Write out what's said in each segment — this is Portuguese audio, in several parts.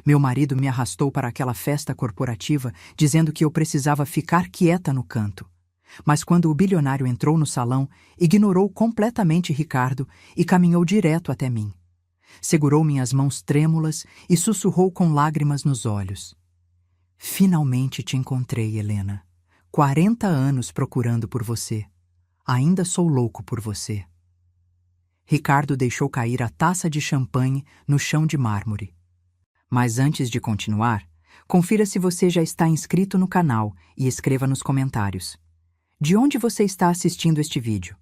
Meu marido me arrastou para aquela festa corporativa, dizendo que eu precisava ficar quieta no canto. Mas quando o bilionário entrou no salão, ignorou completamente Ricardo e caminhou direto até mim. Segurou minhas mãos trêmulas e sussurrou com lágrimas nos olhos. Finalmente te encontrei, Helena. 40 anos procurando por você. Ainda sou louco por você. Ricardo deixou cair a taça de champanhe no chão de mármore. Mas antes de continuar, confira se você já está inscrito no canal e escreva nos comentários. De onde você está assistindo este vídeo?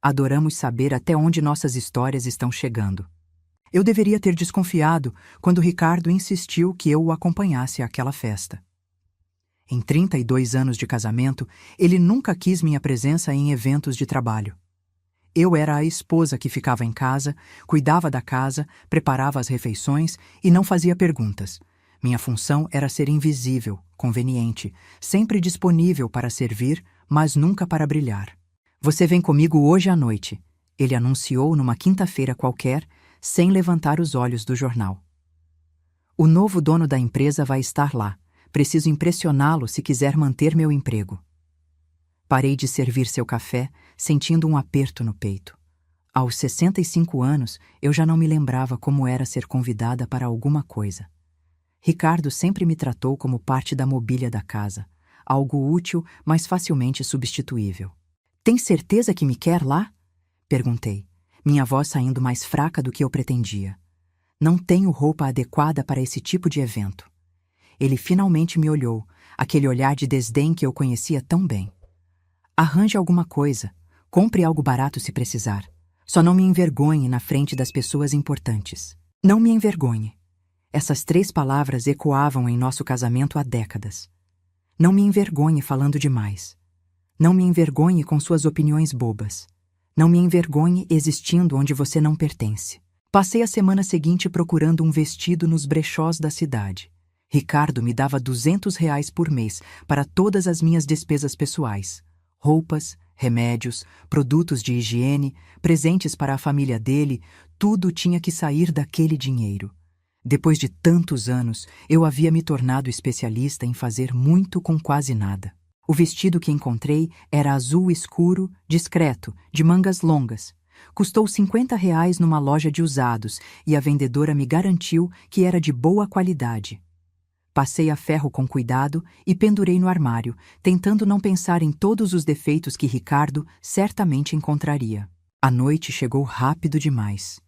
Adoramos saber até onde nossas histórias estão chegando. Eu deveria ter desconfiado quando Ricardo insistiu que eu o acompanhasse àquela festa. Em 32 anos de casamento, ele nunca quis minha presença em eventos de trabalho. Eu era a esposa que ficava em casa, cuidava da casa, preparava as refeições e não fazia perguntas. Minha função era ser invisível, conveniente, sempre disponível para servir, mas nunca para brilhar. Você vem comigo hoje à noite, ele anunciou numa quinta-feira qualquer, sem levantar os olhos do jornal. O novo dono da empresa vai estar lá. Preciso impressioná-lo se quiser manter meu emprego. Parei de servir seu café, sentindo um aperto no peito. Aos 65 anos, eu já não me lembrava como era ser convidada para alguma coisa. Ricardo sempre me tratou como parte da mobília da casa, algo útil, mas facilmente substituível. Tem certeza que me quer lá? Perguntei, minha voz saindo mais fraca do que eu pretendia. Não tenho roupa adequada para esse tipo de evento. Ele finalmente me olhou, aquele olhar de desdém que eu conhecia tão bem. Arranje alguma coisa, compre algo barato se precisar. Só não me envergonhe na frente das pessoas importantes. Não me envergonhe. Essas 3 palavras ecoavam em nosso casamento há décadas. Não me envergonhe falando demais. Não me envergonhe com suas opiniões bobas. Não me envergonhe existindo onde você não pertence. Passei a semana seguinte procurando um vestido nos brechós da cidade. Ricardo me dava R$ 200 por mês para todas as minhas despesas pessoais. Roupas, remédios, produtos de higiene, presentes para a família dele, tudo tinha que sair daquele dinheiro. Depois de tantos anos, eu havia me tornado especialista em fazer muito com quase nada. O vestido que encontrei era azul escuro, discreto, de mangas longas. Custou R$ 50 numa loja de usados e a vendedora me garantiu que era de boa qualidade. Passei a ferro com cuidado e pendurei no armário, tentando não pensar em todos os defeitos que Ricardo certamente encontraria. A noite chegou rápido demais.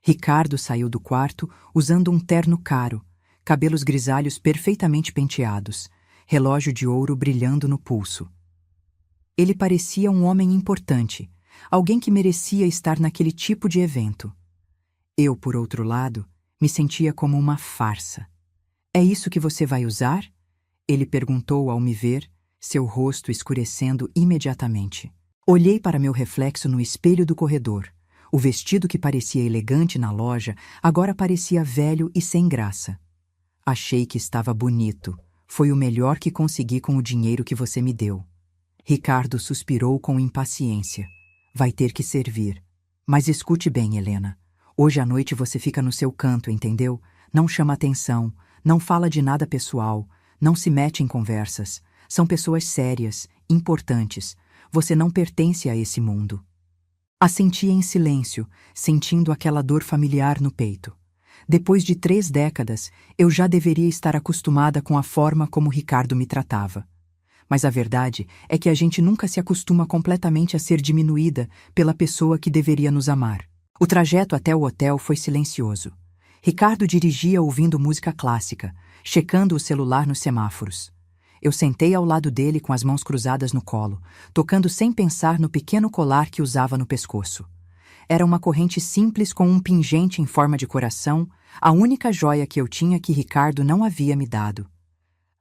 Ricardo saiu do quarto usando um terno caro, cabelos grisalhos perfeitamente penteados, relógio de ouro brilhando no pulso. Ele parecia um homem importante, alguém que merecia estar naquele tipo de evento. Eu, por outro lado, me sentia como uma farsa. É isso que você vai usar? Ele perguntou ao me ver, seu rosto escurecendo imediatamente. Olhei para meu reflexo no espelho do corredor. O vestido que parecia elegante na loja agora parecia velho e sem graça. Achei que estava bonito. Foi o melhor que consegui com o dinheiro que você me deu. Ricardo suspirou com impaciência. Vai ter que servir. Mas escute bem, Helena. Hoje à noite você fica no seu canto, entendeu? Não chama atenção. Não fala de nada pessoal, não se mete em conversas. São pessoas sérias, importantes. Você não pertence a esse mundo. Assentia em silêncio, sentindo aquela dor familiar no peito. Depois de 3 décadas, eu já deveria estar acostumada com a forma como Ricardo me tratava. Mas a verdade é que a gente nunca se acostuma completamente a ser diminuída pela pessoa que deveria nos amar. O trajeto até o hotel foi silencioso. Ricardo dirigia ouvindo música clássica, checando o celular nos semáforos. Eu sentei ao lado dele com as mãos cruzadas no colo, tocando sem pensar no pequeno colar que usava no pescoço. Era uma corrente simples com um pingente em forma de coração, a única joia que eu tinha que Ricardo não havia me dado.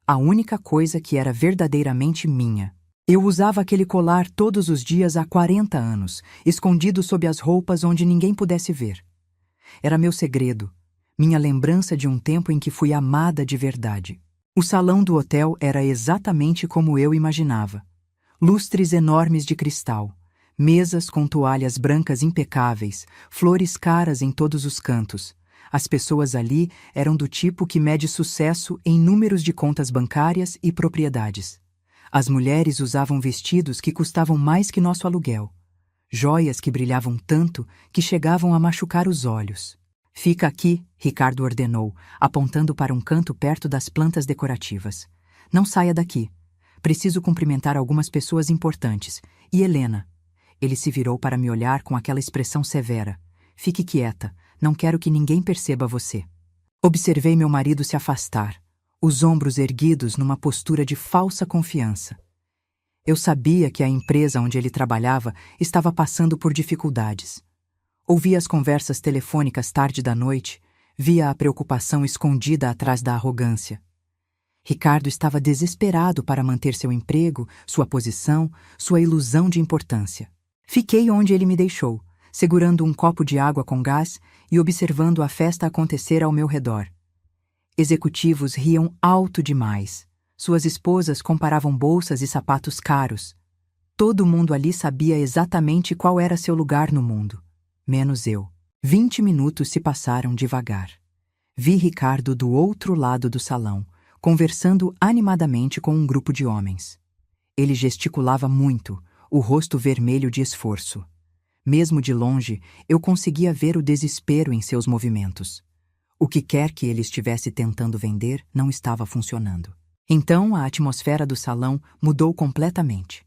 A única coisa que era verdadeiramente minha. Eu usava aquele colar todos os dias há 40 anos, escondido sob as roupas onde ninguém pudesse ver. Era meu segredo. Minha lembrança de um tempo em que fui amada de verdade. O salão do hotel era exatamente como eu imaginava. Lustres enormes de cristal, mesas com toalhas brancas impecáveis, flores caras em todos os cantos. As pessoas ali eram do tipo que mede sucesso em números de contas bancárias e propriedades. As mulheres usavam vestidos que custavam mais que nosso aluguel, joias que brilhavam tanto que chegavam a machucar os olhos. Fica aqui, Ricardo ordenou, apontando para um canto perto das plantas decorativas. Não saia daqui. Preciso cumprimentar algumas pessoas importantes. E Helena? Ele se virou para me olhar com aquela expressão severa. Fique quieta, não quero que ninguém perceba você. Observei meu marido se afastar, os ombros erguidos numa postura de falsa confiança. Eu sabia que a empresa onde ele trabalhava estava passando por dificuldades. Ouvia as conversas telefônicas tarde da noite, via a preocupação escondida atrás da arrogância. Ricardo estava desesperado para manter seu emprego, sua posição, sua ilusão de importância. Fiquei onde ele me deixou, segurando um copo de água com gás e observando a festa acontecer ao meu redor. Executivos riam alto demais. Suas esposas comparavam bolsas e sapatos caros. Todo mundo ali sabia exatamente qual era seu lugar no mundo, menos eu. 20 minutos se passaram devagar. Vi Ricardo do outro lado do salão, conversando animadamente com um grupo de homens. Ele gesticulava muito, o rosto vermelho de esforço. Mesmo de longe, eu conseguia ver o desespero em seus movimentos. O que quer que ele estivesse tentando vender não estava funcionando. Então a atmosfera do salão mudou completamente.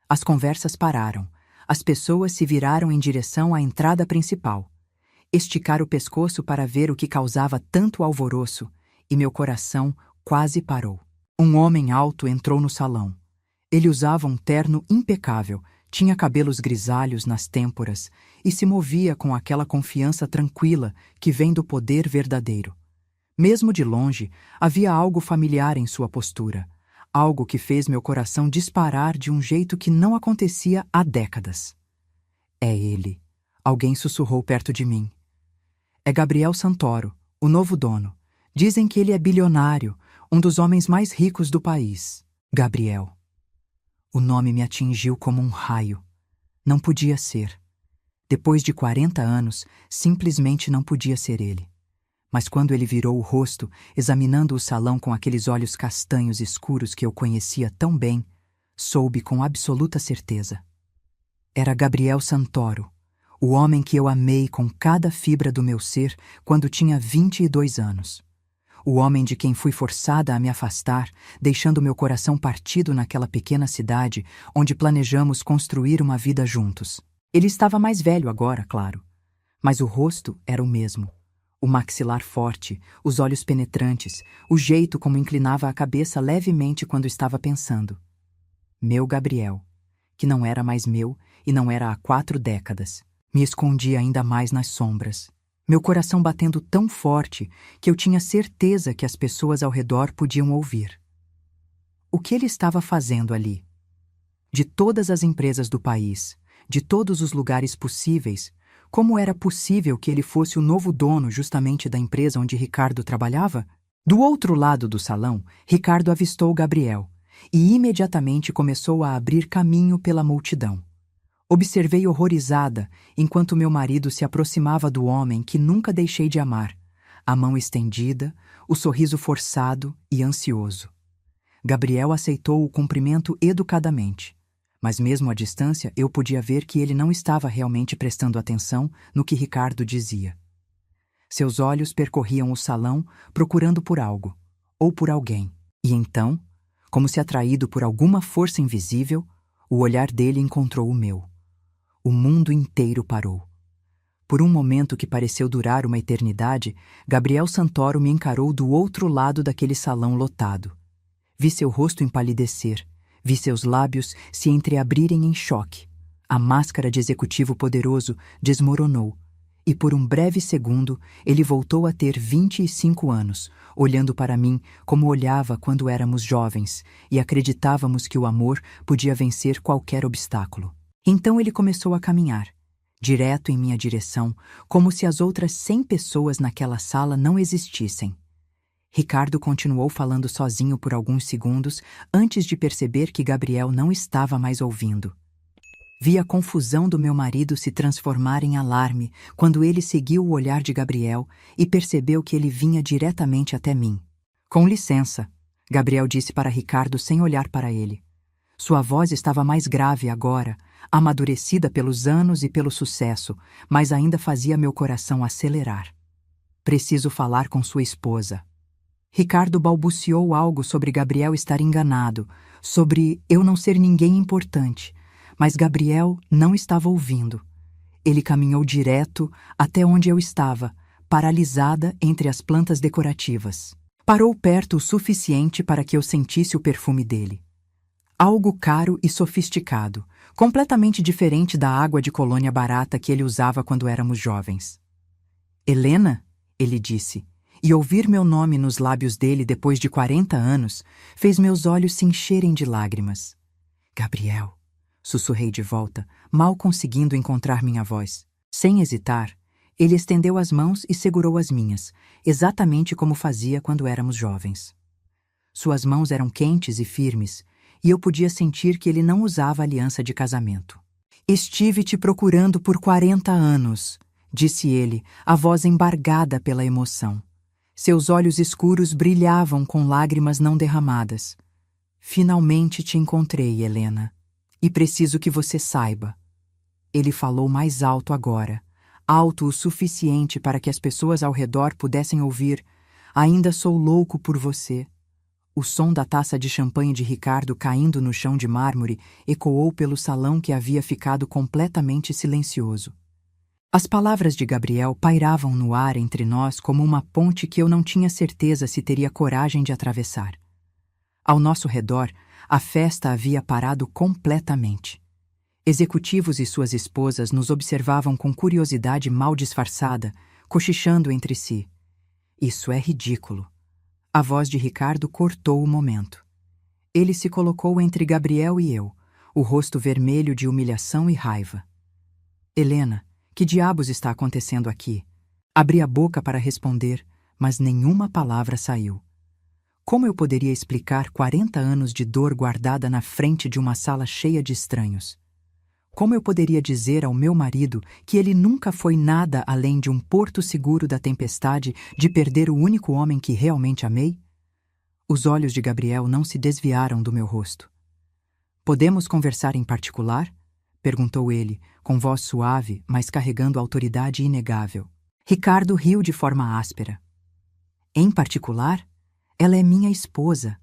As conversas pararam. As pessoas se viraram em direção à entrada principal. Esticar o pescoço para ver o que causava tanto alvoroço, e meu coração quase parou. Um homem alto entrou no salão. Ele usava um terno impecável, tinha cabelos grisalhos nas têmporas e se movia com aquela confiança tranquila que vem do poder verdadeiro. Mesmo de longe, havia algo familiar em sua postura, algo que fez meu coração disparar de um jeito que não acontecia há décadas. É ele. Alguém sussurrou perto de mim. É Gabriel Santoro, o novo dono. Dizem que ele é bilionário, um dos homens mais ricos do país. Gabriel. O nome me atingiu como um raio. Não podia ser. Depois de 40 anos, simplesmente não podia ser ele. Mas quando ele virou o rosto, examinando o salão com aqueles olhos castanhos escuros que eu conhecia tão bem, soube com absoluta certeza. Era Gabriel Santoro, o homem que eu amei com cada fibra do meu ser quando tinha 22 anos. O homem de quem fui forçada a me afastar, deixando meu coração partido naquela pequena cidade onde planejamos construir uma vida juntos. Ele estava mais velho agora, claro, mas o rosto era o mesmo. O maxilar forte, os olhos penetrantes, o jeito como inclinava a cabeça levemente quando estava pensando. Meu Gabriel, que não era mais meu e não era há 4 décadas, me escondia ainda mais nas sombras. Meu coração batendo tão forte que eu tinha certeza que as pessoas ao redor podiam ouvir. O que ele estava fazendo ali? De todas as empresas do país, de todos os lugares possíveis, como era possível que ele fosse o novo dono justamente da empresa onde Ricardo trabalhava? Do outro lado do salão, Ricardo avistou Gabriel e imediatamente começou a abrir caminho pela multidão. Observei horrorizada enquanto meu marido se aproximava do homem que nunca deixei de amar, a mão estendida, o sorriso forçado e ansioso. Gabriel aceitou o cumprimento educadamente, mas mesmo à distância eu podia ver que ele não estava realmente prestando atenção no que Ricardo dizia. Seus olhos percorriam o salão procurando por algo, ou por alguém, e então, como se atraído por alguma força invisível, o olhar dele encontrou o meu. O mundo inteiro parou. Por um momento que pareceu durar uma eternidade, Gabriel Santoro me encarou do outro lado daquele salão lotado. Vi seu rosto empalidecer, vi seus lábios se entreabrirem em choque. A máscara de executivo poderoso desmoronou, e por um breve segundo ele voltou a ter 25 anos, olhando para mim como olhava quando éramos jovens e acreditávamos que o amor podia vencer qualquer obstáculo. Então ele começou a caminhar, direto em minha direção, como se as outras 100 pessoas naquela sala não existissem. Ricardo continuou falando sozinho por alguns segundos antes de perceber que Gabriel não estava mais ouvindo. Vi a confusão do meu marido se transformar em alarme quando ele seguiu o olhar de Gabriel e percebeu que ele vinha diretamente até mim. Com licença, Gabriel disse para Ricardo sem olhar para ele. Sua voz estava mais grave agora, amadurecida pelos anos e pelo sucesso, mas ainda fazia meu coração acelerar. Preciso falar com sua esposa. Ricardo balbuciou algo sobre Gabriel estar enganado, sobre eu não ser ninguém importante, mas Gabriel não estava ouvindo. Ele caminhou direto até onde eu estava, paralisada entre as plantas decorativas. Parou perto o suficiente para que eu sentisse o perfume dele. Algo caro e sofisticado, completamente diferente da água de colônia barata que ele usava quando éramos jovens. Helena, ele disse, e ouvir meu nome nos lábios dele depois de 40 anos fez meus olhos se encherem de lágrimas. Gabriel, sussurrei de volta, mal conseguindo encontrar minha voz. Sem hesitar, ele estendeu as mãos e segurou as minhas, exatamente como fazia quando éramos jovens. Suas mãos eram quentes e firmes, e eu podia sentir que ele não usava aliança de casamento. Estive te procurando por 40 anos, disse ele, a voz embargada pela emoção. Seus olhos escuros brilhavam com lágrimas não derramadas. Finalmente te encontrei, Helena. E preciso que você saiba. Ele falou mais alto agora, alto o suficiente para que as pessoas ao redor pudessem ouvir. Ainda sou louco por você. O som da taça de champanhe de Ricardo caindo no chão de mármore ecoou pelo salão que havia ficado completamente silencioso. As palavras de Gabriel pairavam no ar entre nós como uma ponte que eu não tinha certeza se teria coragem de atravessar. Ao nosso redor, a festa havia parado completamente. Executivos e suas esposas nos observavam com curiosidade mal disfarçada, cochichando entre si. Isso é ridículo. A voz de Ricardo cortou o momento. Ele se colocou entre Gabriel e eu, o rosto vermelho de humilhação e raiva. Helena, que diabos está acontecendo aqui? Abri a boca para responder, mas nenhuma palavra saiu. Como eu poderia explicar 40 anos de dor guardada na frente de uma sala cheia de estranhos? Como eu poderia dizer ao meu marido que ele nunca foi nada além de um porto seguro da tempestade de perder o único homem que realmente amei? Os olhos de Gabriel não se desviaram do meu rosto. Podemos conversar em particular? Perguntou ele, com voz suave, mas carregando autoridade inegável. Ricardo riu de forma áspera. Em particular? Ela é minha esposa.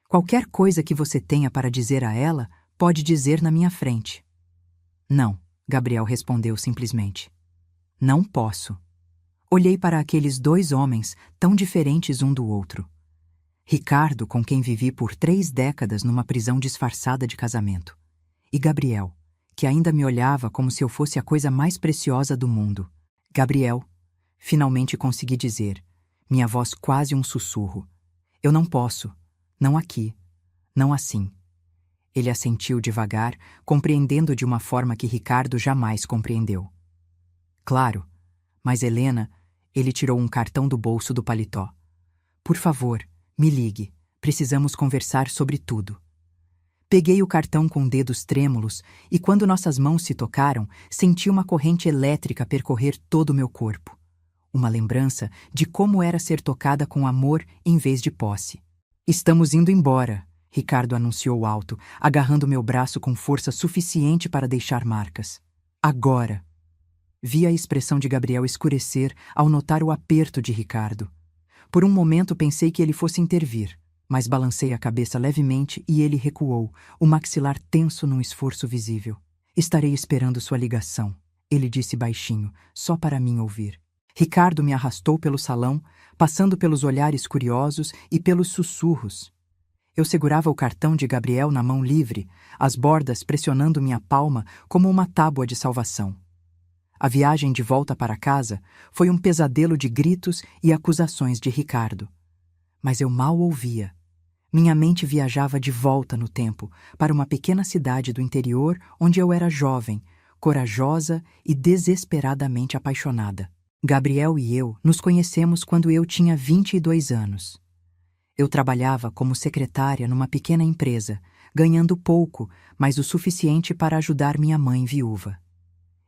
Qualquer coisa que você tenha para dizer a ela, pode dizer na minha frente. Não, Gabriel respondeu simplesmente. Não posso. Olhei para aqueles dois homens, tão diferentes um do outro. Ricardo, com quem vivi por 3 décadas numa prisão disfarçada de casamento. E Gabriel, que ainda me olhava como se eu fosse a coisa mais preciosa do mundo. Gabriel, finalmente consegui dizer, minha voz quase um sussurro. Eu não posso. Não aqui. Não assim. Ele assentiu devagar, compreendendo de uma forma que Ricardo jamais compreendeu. Claro, mas Helena, ele tirou um cartão do bolso do paletó. Por favor, me ligue. Precisamos conversar sobre tudo. Peguei o cartão com dedos trêmulos e quando nossas mãos se tocaram, senti uma corrente elétrica percorrer todo o meu corpo. Uma lembrança de como era ser tocada com amor em vez de posse. Estamos indo embora, Ricardo anunciou alto, agarrando meu braço com força suficiente para deixar marcas. Agora. Vi a expressão de Gabriel escurecer ao notar o aperto de Ricardo. Por um momento pensei que ele fosse intervir, mas balancei a cabeça levemente e ele recuou, o maxilar tenso num esforço visível. Estarei esperando sua ligação, ele disse baixinho, só para mim ouvir. Ricardo me arrastou pelo salão, passando pelos olhares curiosos e pelos sussurros. Eu segurava o cartão de Gabriel na mão livre, as bordas pressionando minha palma como uma tábua de salvação. A viagem de volta para casa foi um pesadelo de gritos e acusações de Ricardo. Mas eu mal ouvia. Minha mente viajava de volta no tempo, para uma pequena cidade do interior onde eu era jovem, corajosa e desesperadamente apaixonada. Gabriel e eu nos conhecemos quando eu tinha 22 anos. Eu trabalhava como secretária numa pequena empresa, ganhando pouco, mas o suficiente para ajudar minha mãe viúva.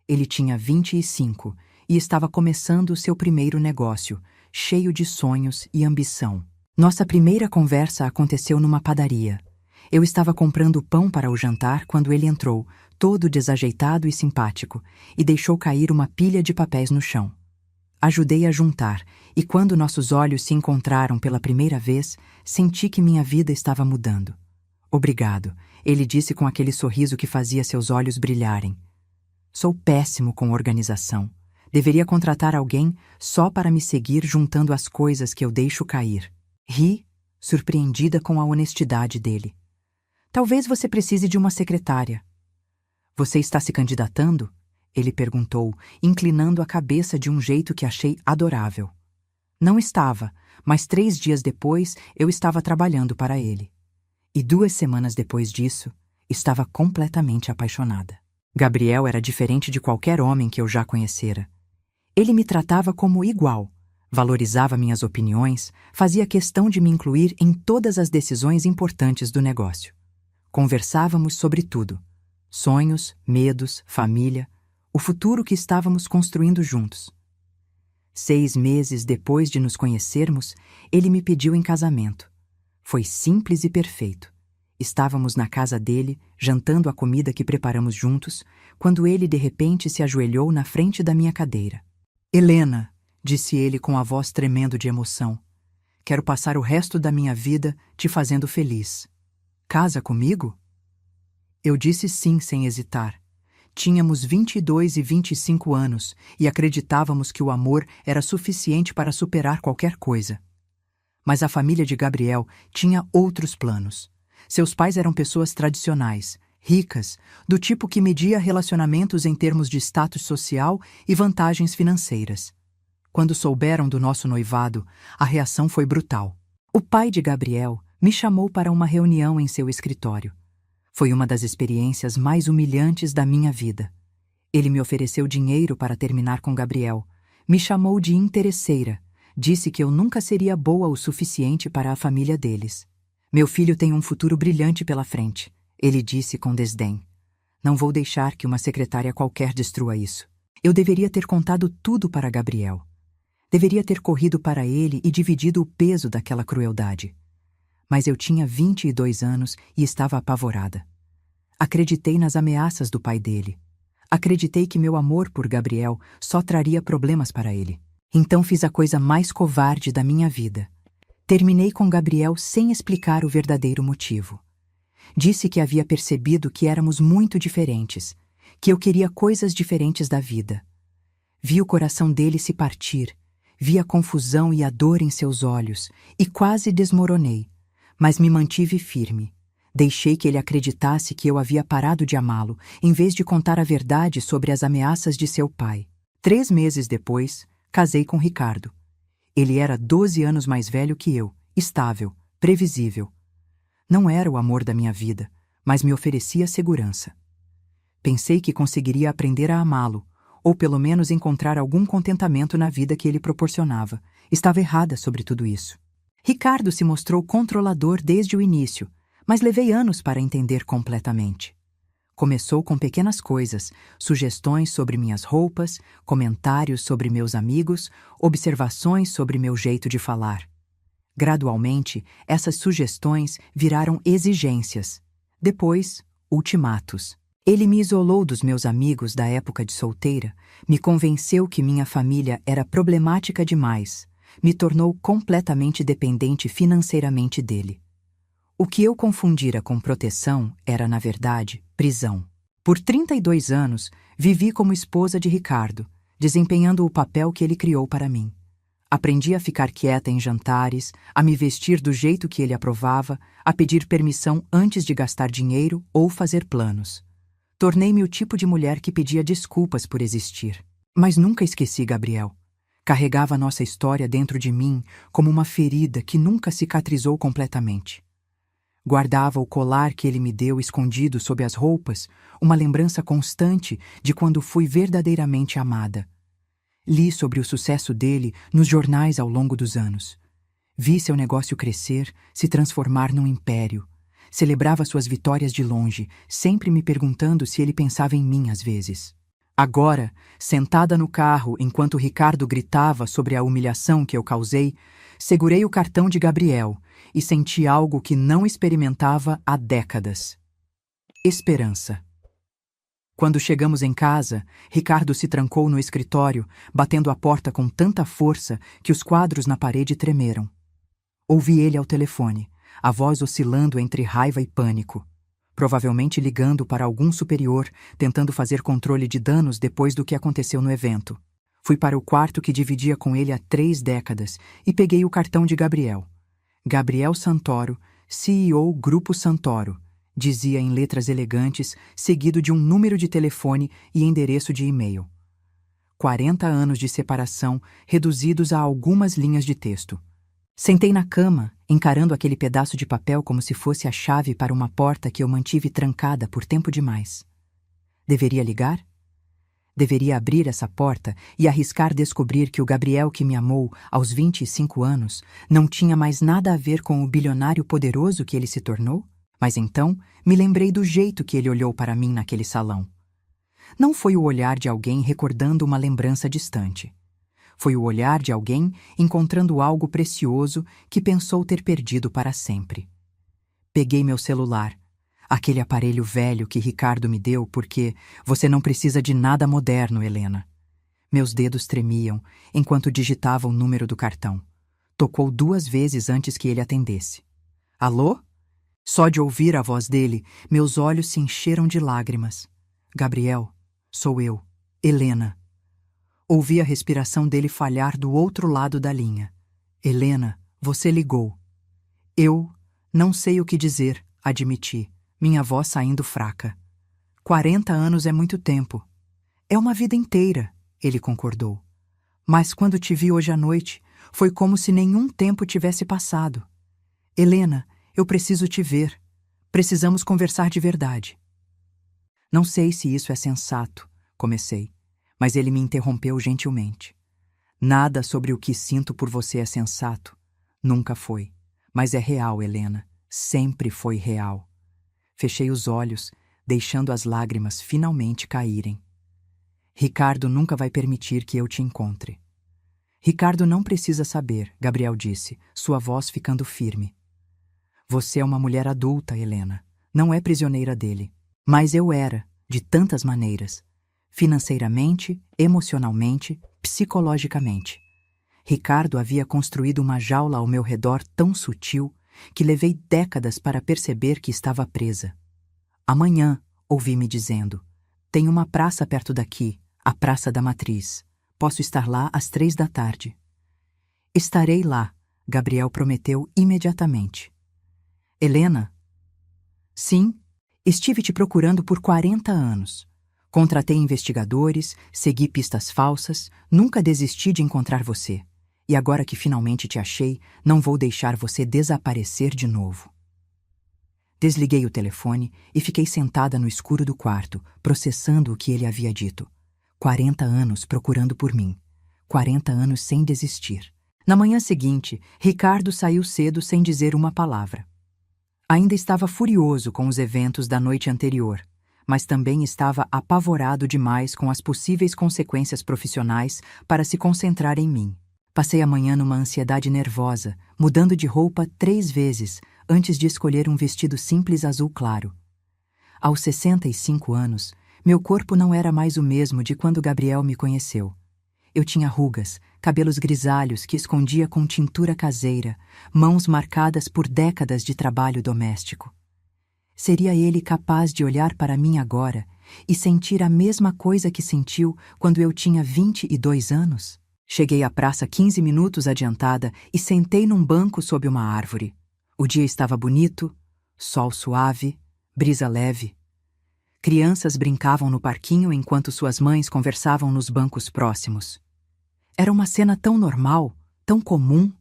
Ele tinha 25 e estava começando o seu primeiro negócio, cheio de sonhos e ambição. Nossa primeira conversa aconteceu numa padaria. Eu estava comprando pão para o jantar quando ele entrou, todo desajeitado e simpático, e deixou cair uma pilha de papéis no chão. Ajudei a juntar, e quando nossos olhos se encontraram pela primeira vez, senti que minha vida estava mudando. Obrigado, ele disse com aquele sorriso que fazia seus olhos brilharem. Sou péssimo com organização. Deveria contratar alguém só para me seguir juntando as coisas que eu deixo cair. Ri, surpreendida com a honestidade dele. Talvez você precise de uma secretária. Você está se candidatando? Ele perguntou, inclinando a cabeça de um jeito que achei adorável. Não estava, mas 3 dias depois eu estava trabalhando para ele. E 2 semanas depois disso, estava completamente apaixonada. Gabriel era diferente de qualquer homem que eu já conhecera. Ele me tratava como igual, valorizava minhas opiniões, fazia questão de me incluir em todas as decisões importantes do negócio. Conversávamos sobre tudo: sonhos, medos, família, o futuro que estávamos construindo juntos. 6 meses depois de nos conhecermos, ele me pediu em casamento. Foi simples e perfeito. Estávamos na casa dele, jantando a comida que preparamos juntos, quando ele de repente se ajoelhou na frente da minha cadeira. Helena, disse ele com a voz tremendo de emoção, quero passar o resto da minha vida te fazendo feliz. Casa comigo? Eu disse sim sem hesitar. Tínhamos 22 e 25 anos e acreditávamos que o amor era suficiente para superar qualquer coisa. Mas a família de Gabriel tinha outros planos. Seus pais eram pessoas tradicionais, ricas, do tipo que media relacionamentos em termos de status social e vantagens financeiras. Quando souberam do nosso noivado, a reação foi brutal. O pai de Gabriel me chamou para uma reunião em seu escritório. Foi uma das experiências mais humilhantes da minha vida. Ele me ofereceu dinheiro para terminar com Gabriel, me chamou de interesseira, disse que eu nunca seria boa o suficiente para a família deles. Meu filho tem um futuro brilhante pela frente, ele disse com desdém. Não vou deixar que uma secretária qualquer destrua isso. Eu deveria ter contado tudo para Gabriel. Deveria ter corrido para ele e dividido o peso daquela crueldade. Mas eu tinha 22 anos e estava apavorada. Acreditei nas ameaças do pai dele. Acreditei que meu amor por Gabriel só traria problemas para ele. Então fiz a coisa mais covarde da minha vida. Terminei com Gabriel sem explicar o verdadeiro motivo. Disse que havia percebido que éramos muito diferentes, que eu queria coisas diferentes da vida. Vi o coração dele se partir, vi a confusão e a dor em seus olhos e quase desmoronei, mas me mantive firme. Deixei que ele acreditasse que eu havia parado de amá-lo, em vez de contar a verdade sobre as ameaças de seu pai. 3 meses depois, casei com Ricardo. Ele era 12 anos mais velho que eu, estável, previsível. Não era o amor da minha vida, mas me oferecia segurança. Pensei que conseguiria aprender a amá-lo, ou pelo menos encontrar algum contentamento na vida que ele proporcionava. Estava errada sobre tudo isso. Ricardo se mostrou controlador desde o início, mas levei anos para entender completamente. Começou com pequenas coisas, sugestões sobre minhas roupas, comentários sobre meus amigos, observações sobre meu jeito de falar. Gradualmente, essas sugestões viraram exigências. Depois, ultimatos. Ele me isolou dos meus amigos da época de solteira, me convenceu que minha família era problemática demais, me tornou completamente dependente financeiramente dele. O que eu confundira com proteção era, na verdade, prisão. Por 32 anos, vivi como esposa de Ricardo, desempenhando o papel que ele criou para mim. Aprendi a ficar quieta em jantares, a me vestir do jeito que ele aprovava, a pedir permissão antes de gastar dinheiro ou fazer planos. Tornei-me o tipo de mulher que pedia desculpas por existir. Mas nunca esqueci Gabriel. Carregava nossa história dentro de mim como uma ferida que nunca cicatrizou completamente. Guardava o colar que ele me deu escondido sob as roupas, uma lembrança constante de quando fui verdadeiramente amada. Li sobre o sucesso dele nos jornais ao longo dos anos. Vi seu negócio crescer, se transformar num império. Celebrava suas vitórias de longe, sempre me perguntando se ele pensava em mim às vezes. Agora, sentada no carro enquanto Ricardo gritava sobre a humilhação que eu causei, segurei o cartão de Gabriel e senti algo que não experimentava há décadas. Esperança. Quando chegamos em casa, Ricardo se trancou no escritório, batendo a porta com tanta força que os quadros na parede tremeram. Ouvi ele ao telefone, a voz oscilando entre raiva e pânico. Provavelmente ligando para algum superior, tentando fazer controle de danos depois do que aconteceu no evento. Fui para o quarto que dividia com ele há 3 décadas e peguei o cartão de Gabriel. Gabriel Santoro, CEO Grupo Santoro, dizia em letras elegantes, seguido de um número de telefone e endereço de e-mail. 40 anos de separação, reduzidos a algumas linhas de texto. Sentei na cama, encarando aquele pedaço de papel como se fosse a chave para uma porta que eu mantive trancada por tempo demais. Deveria ligar? Deveria abrir essa porta e arriscar descobrir que o Gabriel que me amou aos 25 anos não tinha mais nada a ver com o bilionário poderoso que ele se tornou? Mas então me lembrei do jeito que ele olhou para mim naquele salão. Não foi o olhar de alguém recordando uma lembrança distante. Foi o olhar de alguém encontrando algo precioso que pensou ter perdido para sempre. Peguei meu celular, aquele aparelho velho que Ricardo me deu porque você não precisa de nada moderno, Helena. Meus dedos tremiam enquanto digitava o número do cartão. Tocou 2 vezes antes que ele atendesse. Alô? Só de ouvir a voz dele, meus olhos se encheram de lágrimas. Gabriel, sou eu, Helena. Ouvi a respiração dele falhar do outro lado da linha. Helena, você ligou. Eu não sei o que dizer, admiti, minha voz saindo fraca. 40 anos é muito tempo. É uma vida inteira, ele concordou. Mas quando te vi hoje à noite, foi como se nenhum tempo tivesse passado. Helena, eu preciso te ver. Precisamos conversar de verdade. Não sei se isso é sensato, comecei, mas ele me interrompeu gentilmente. Nada sobre o que sinto por você é sensato. Nunca foi. Mas é real, Helena. Sempre foi real. Fechei os olhos, deixando as lágrimas finalmente caírem. Ricardo nunca vai permitir que eu te encontre. Ricardo não precisa saber, Gabriel disse, sua voz ficando firme. Você é uma mulher adulta, Helena. Não é prisioneira dele. Mas eu era, de tantas maneiras. Financeiramente, emocionalmente, psicologicamente. Ricardo havia construído uma jaula ao meu redor tão sutil que levei décadas para perceber que estava presa. Amanhã, ouvi-me dizendo, tem uma praça perto daqui, a Praça da Matriz. Posso estar lá às 3 da tarde. Estarei lá, Gabriel prometeu imediatamente. Helena? Sim, estive te procurando por 40 anos. Contratei investigadores, segui pistas falsas, nunca desisti de encontrar você. E agora que finalmente te achei, não vou deixar você desaparecer de novo. Desliguei o telefone e fiquei sentada no escuro do quarto, processando o que ele havia dito. 40 anos procurando por mim. 40 anos sem desistir. Na manhã seguinte, Ricardo saiu cedo sem dizer uma palavra. Ainda estava furioso com os eventos da noite anterior, mas também estava apavorado demais com as possíveis consequências profissionais para se concentrar em mim. Passei a manhã numa ansiedade nervosa, mudando de roupa 3 vezes antes de escolher um vestido simples azul claro. Aos 65 anos, meu corpo não era mais o mesmo de quando Gabriel me conheceu. Eu tinha rugas, cabelos grisalhos que escondia com tintura caseira, mãos marcadas por décadas de trabalho doméstico. Seria ele capaz de olhar para mim agora e sentir a mesma coisa que sentiu quando eu tinha 22 anos? Cheguei à praça 15 minutos adiantada e sentei num banco sob uma árvore. O dia estava bonito, sol suave, brisa leve. Crianças brincavam no parquinho enquanto suas mães conversavam nos bancos próximos. Era uma cena tão normal, tão comum,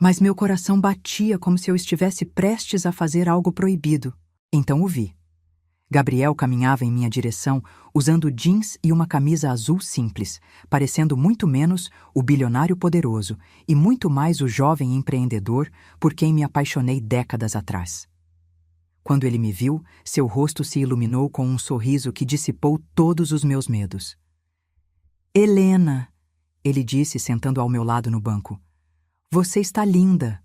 mas meu coração batia como se eu estivesse prestes a fazer algo proibido. Então o vi. Gabriel caminhava em minha direção usando jeans e uma camisa azul simples, parecendo muito menos o bilionário poderoso e muito mais o jovem empreendedor por quem me apaixonei décadas atrás. Quando ele me viu, seu rosto se iluminou com um sorriso que dissipou todos os meus medos. Helena, ele disse sentando ao meu lado no banco. Você está linda.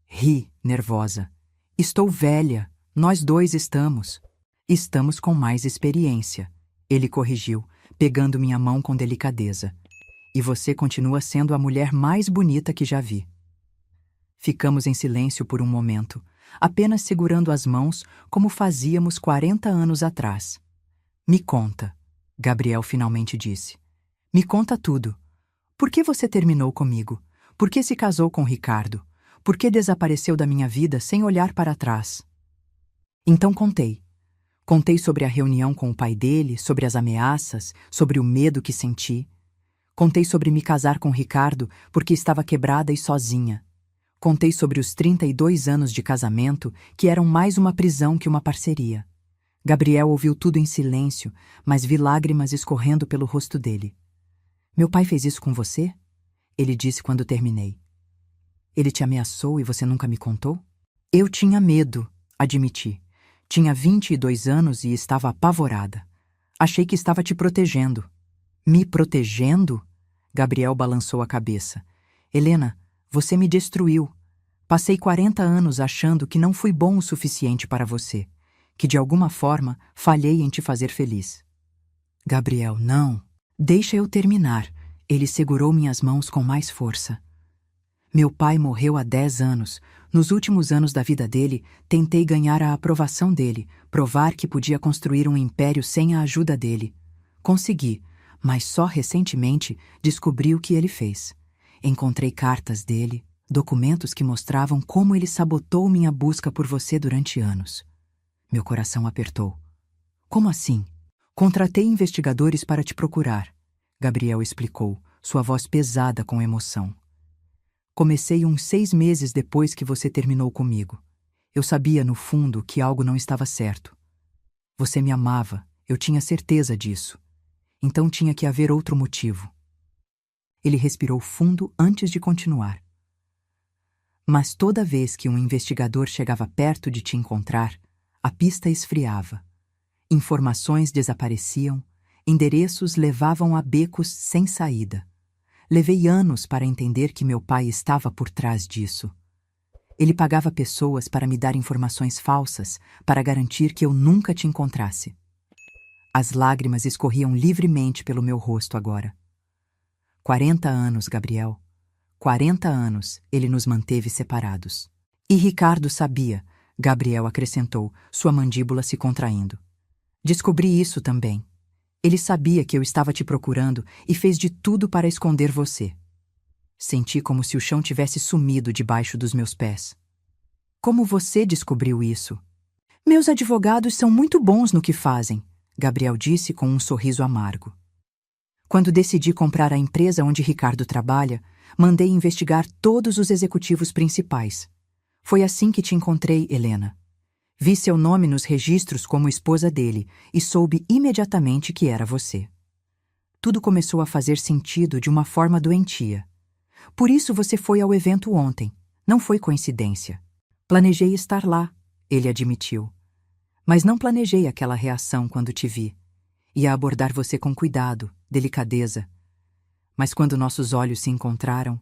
Ri, nervosa. Estou velha. Nós dois estamos. Estamos com mais experiência. Ele corrigiu, pegando minha mão com delicadeza. E você continua sendo a mulher mais bonita que já vi. Ficamos em silêncio por um momento, apenas segurando as mãos como fazíamos 40 anos atrás. Me conta, Gabriel finalmente disse. Me conta tudo. Por que você terminou comigo? Por que se casou com Ricardo? Por que desapareceu da minha vida sem olhar para trás? Então contei. Contei sobre a reunião com o pai dele, sobre as ameaças, sobre o medo que senti. Contei sobre me casar com Ricardo porque estava quebrada e sozinha. Contei sobre os 32 anos de casamento que eram mais uma prisão que uma parceria. Gabriel ouviu tudo em silêncio, mas vi lágrimas escorrendo pelo rosto dele. Meu pai fez isso com você? Ele disse quando terminei. Ele te ameaçou e você nunca me contou? Eu tinha medo, admiti. Tinha 22 anos e estava apavorada. Achei que estava te protegendo. Me protegendo? Gabriel balançou a cabeça. Helena, você me destruiu. Passei 40 anos achando que não fui bom o suficiente para você, que de alguma forma falhei em te fazer feliz. Gabriel, não. Deixa eu terminar. Ele segurou minhas mãos com mais força. Meu pai morreu há 10 anos. Nos últimos anos da vida dele, tentei ganhar a aprovação dele, provar que podia construir um império sem a ajuda dele. Consegui, mas só recentemente descobri o que ele fez. Encontrei cartas dele, documentos que mostravam como ele sabotou minha busca por você durante anos. Meu coração apertou. Como assim? Contratei investigadores para te procurar, Gabriel explicou, sua voz pesada com emoção. Comecei uns 6 meses depois que você terminou comigo. Eu sabia, no fundo, que algo não estava certo. Você me amava, eu tinha certeza disso. Então tinha que haver outro motivo. Ele respirou fundo antes de continuar. Mas toda vez que um investigador chegava perto de te encontrar, a pista esfriava. Informações desapareciam, endereços levavam a becos sem saída. Levei anos para entender que meu pai estava por trás disso. Ele pagava pessoas para me dar informações falsas para garantir que eu nunca te encontrasse. As lágrimas escorriam livremente pelo meu rosto agora. 40 anos, Gabriel. 40 anos ele nos manteve separados. E Ricardo sabia, Gabriel acrescentou, sua mandíbula se contraindo. Descobri isso também. Ele sabia que eu estava te procurando e fez de tudo para esconder você. Senti como se o chão tivesse sumido debaixo dos meus pés. Como você descobriu isso? Meus advogados são muito bons no que fazem, Gabriel disse com um sorriso amargo. Quando decidi comprar a empresa onde Ricardo trabalha, mandei investigar todos os executivos principais. Foi assim que te encontrei, Helena. Vi seu nome nos registros como esposa dele e soube imediatamente que era você. Tudo começou a fazer sentido de uma forma doentia. Por isso você foi ao evento ontem. Não foi coincidência. Planejei estar lá, ele admitiu. Mas não planejei aquela reação quando te vi. Ia abordar você com cuidado, delicadeza. Mas quando nossos olhos se encontraram,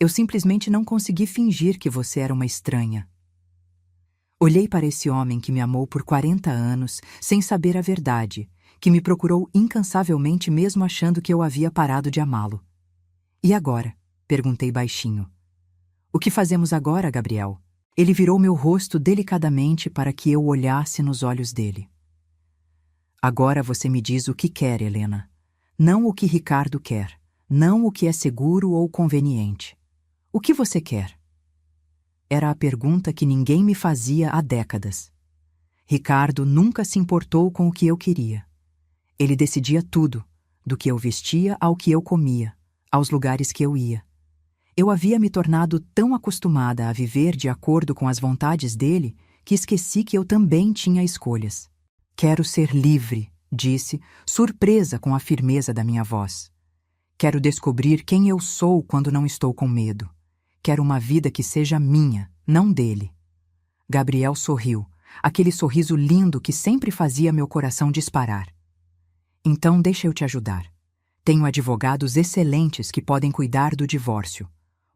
eu simplesmente não consegui fingir que você era uma estranha. Olhei para esse homem que me amou por 40 anos, sem saber a verdade, que me procurou incansavelmente mesmo achando que eu havia parado de amá-lo. E agora? Perguntei baixinho. O que fazemos agora, Gabriel? Ele virou meu rosto delicadamente para que eu olhasse nos olhos dele. Agora você me diz o que quer, Helena. Não o que Ricardo quer. Não o que é seguro ou conveniente. O que você quer? Era a pergunta que ninguém me fazia há décadas. Ricardo nunca se importou com o que eu queria. Ele decidia tudo, do que eu vestia ao que eu comia, aos lugares que eu ia. Eu havia me tornado tão acostumada a viver de acordo com as vontades dele que esqueci que eu também tinha escolhas. Quero ser livre, disse, surpresa com a firmeza da minha voz. Quero descobrir quem eu sou quando não estou com medo. Quero uma vida que seja minha, não dele. Gabriel sorriu, aquele sorriso lindo que sempre fazia meu coração disparar. Então deixa eu te ajudar. Tenho advogados excelentes que podem cuidar do divórcio.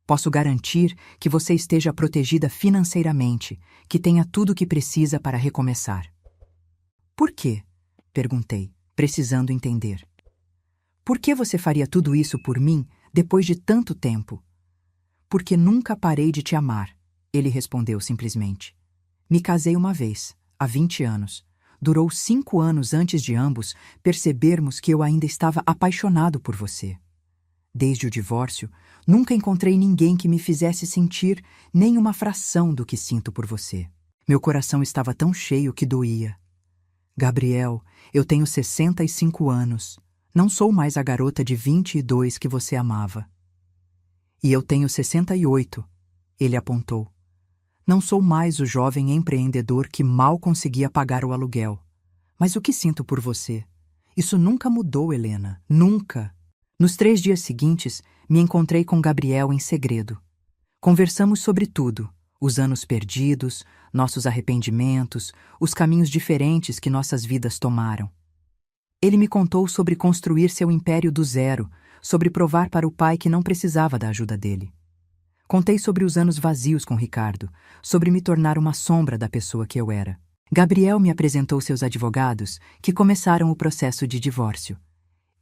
Posso garantir que você esteja protegida financeiramente, que tenha tudo o que precisa para recomeçar. Por quê? Perguntei, precisando entender. Por que você faria tudo isso por mim depois de tanto tempo? Porque nunca parei de te amar, ele respondeu simplesmente. Me casei uma vez, há 20 anos. Durou 5 anos antes de ambos percebermos que eu ainda estava apaixonado por você. Desde o divórcio, nunca encontrei ninguém que me fizesse sentir nem uma fração do que sinto por você. Meu coração estava tão cheio que doía. Gabriel, eu tenho 65 anos. Não sou mais a garota de 22 que você amava. E eu tenho 68, ele apontou. Não sou mais o jovem empreendedor que mal conseguia pagar o aluguel. Mas o que sinto por você? Isso nunca mudou, Helena. Nunca. Nos 3 dias seguintes, me encontrei com Gabriel em segredo. Conversamos sobre tudo. Os anos perdidos, nossos arrependimentos, os caminhos diferentes que nossas vidas tomaram. Ele me contou sobre construir seu império do zero, sobre provar para o pai que não precisava da ajuda dele. Contei sobre os anos vazios com Ricardo, sobre me tornar uma sombra da pessoa que eu era. Gabriel me apresentou seus advogados, que começaram o processo de divórcio.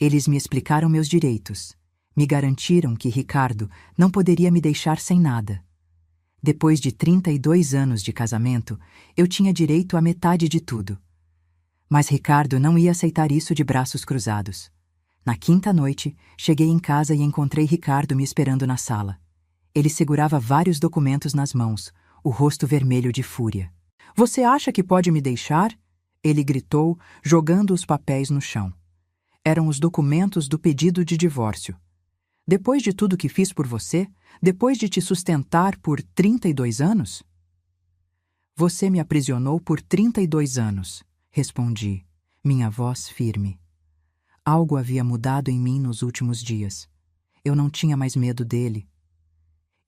Eles me explicaram meus direitos. Me garantiram que Ricardo não poderia me deixar sem nada. Depois de 32 anos de casamento, eu tinha direito à metade de tudo. Mas Ricardo não ia aceitar isso de braços cruzados. Na 5ª noite, cheguei em casa e encontrei Ricardo me esperando na sala. Ele segurava vários documentos nas mãos, o rosto vermelho de fúria. — Você acha que pode me deixar? Ele gritou, jogando os papéis no chão. Eram os documentos do pedido de divórcio. Depois de tudo que fiz por você, depois de te sustentar por 32 anos? Você me aprisionou por 32 anos. Respondi, minha voz firme. Algo havia mudado em mim nos últimos dias. Eu não tinha mais medo dele.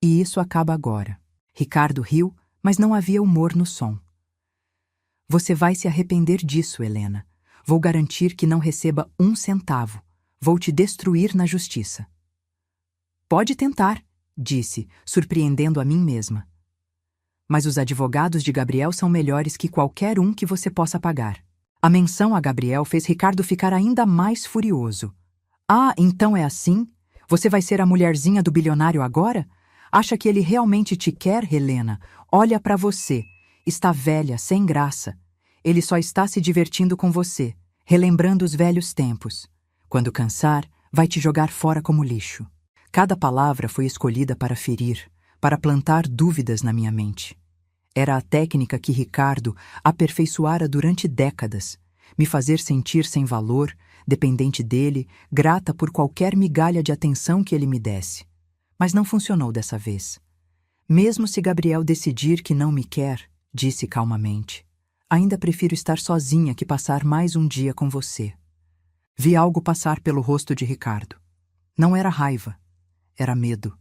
E isso acaba agora. Ricardo riu, mas não havia humor no som. Você vai se arrepender disso, Helena. Vou garantir que não receba 1 centavo. Vou te destruir na justiça. Pode tentar, disse, surpreendendo a mim mesma. Mas os advogados de Gabriel são melhores que qualquer um que você possa pagar. A menção a Gabriel fez Ricardo ficar ainda mais furioso. Ah, então é assim? Você vai ser a mulherzinha do bilionário agora? Acha que ele realmente te quer, Helena? Olha para você. Está velha, sem graça. Ele só está se divertindo com você, relembrando os velhos tempos. Quando cansar, vai te jogar fora como lixo. Cada palavra foi escolhida para ferir, para plantar dúvidas na minha mente. Era a técnica que Ricardo aperfeiçoara durante décadas, me fazer sentir sem valor, dependente dele, grata por qualquer migalha de atenção que ele me desse. Mas não funcionou dessa vez. Mesmo se Gabriel decidir que não me quer, disse calmamente, ainda prefiro estar sozinha que passar mais um dia com você. Vi algo passar pelo rosto de Ricardo. Não era raiva, era medo.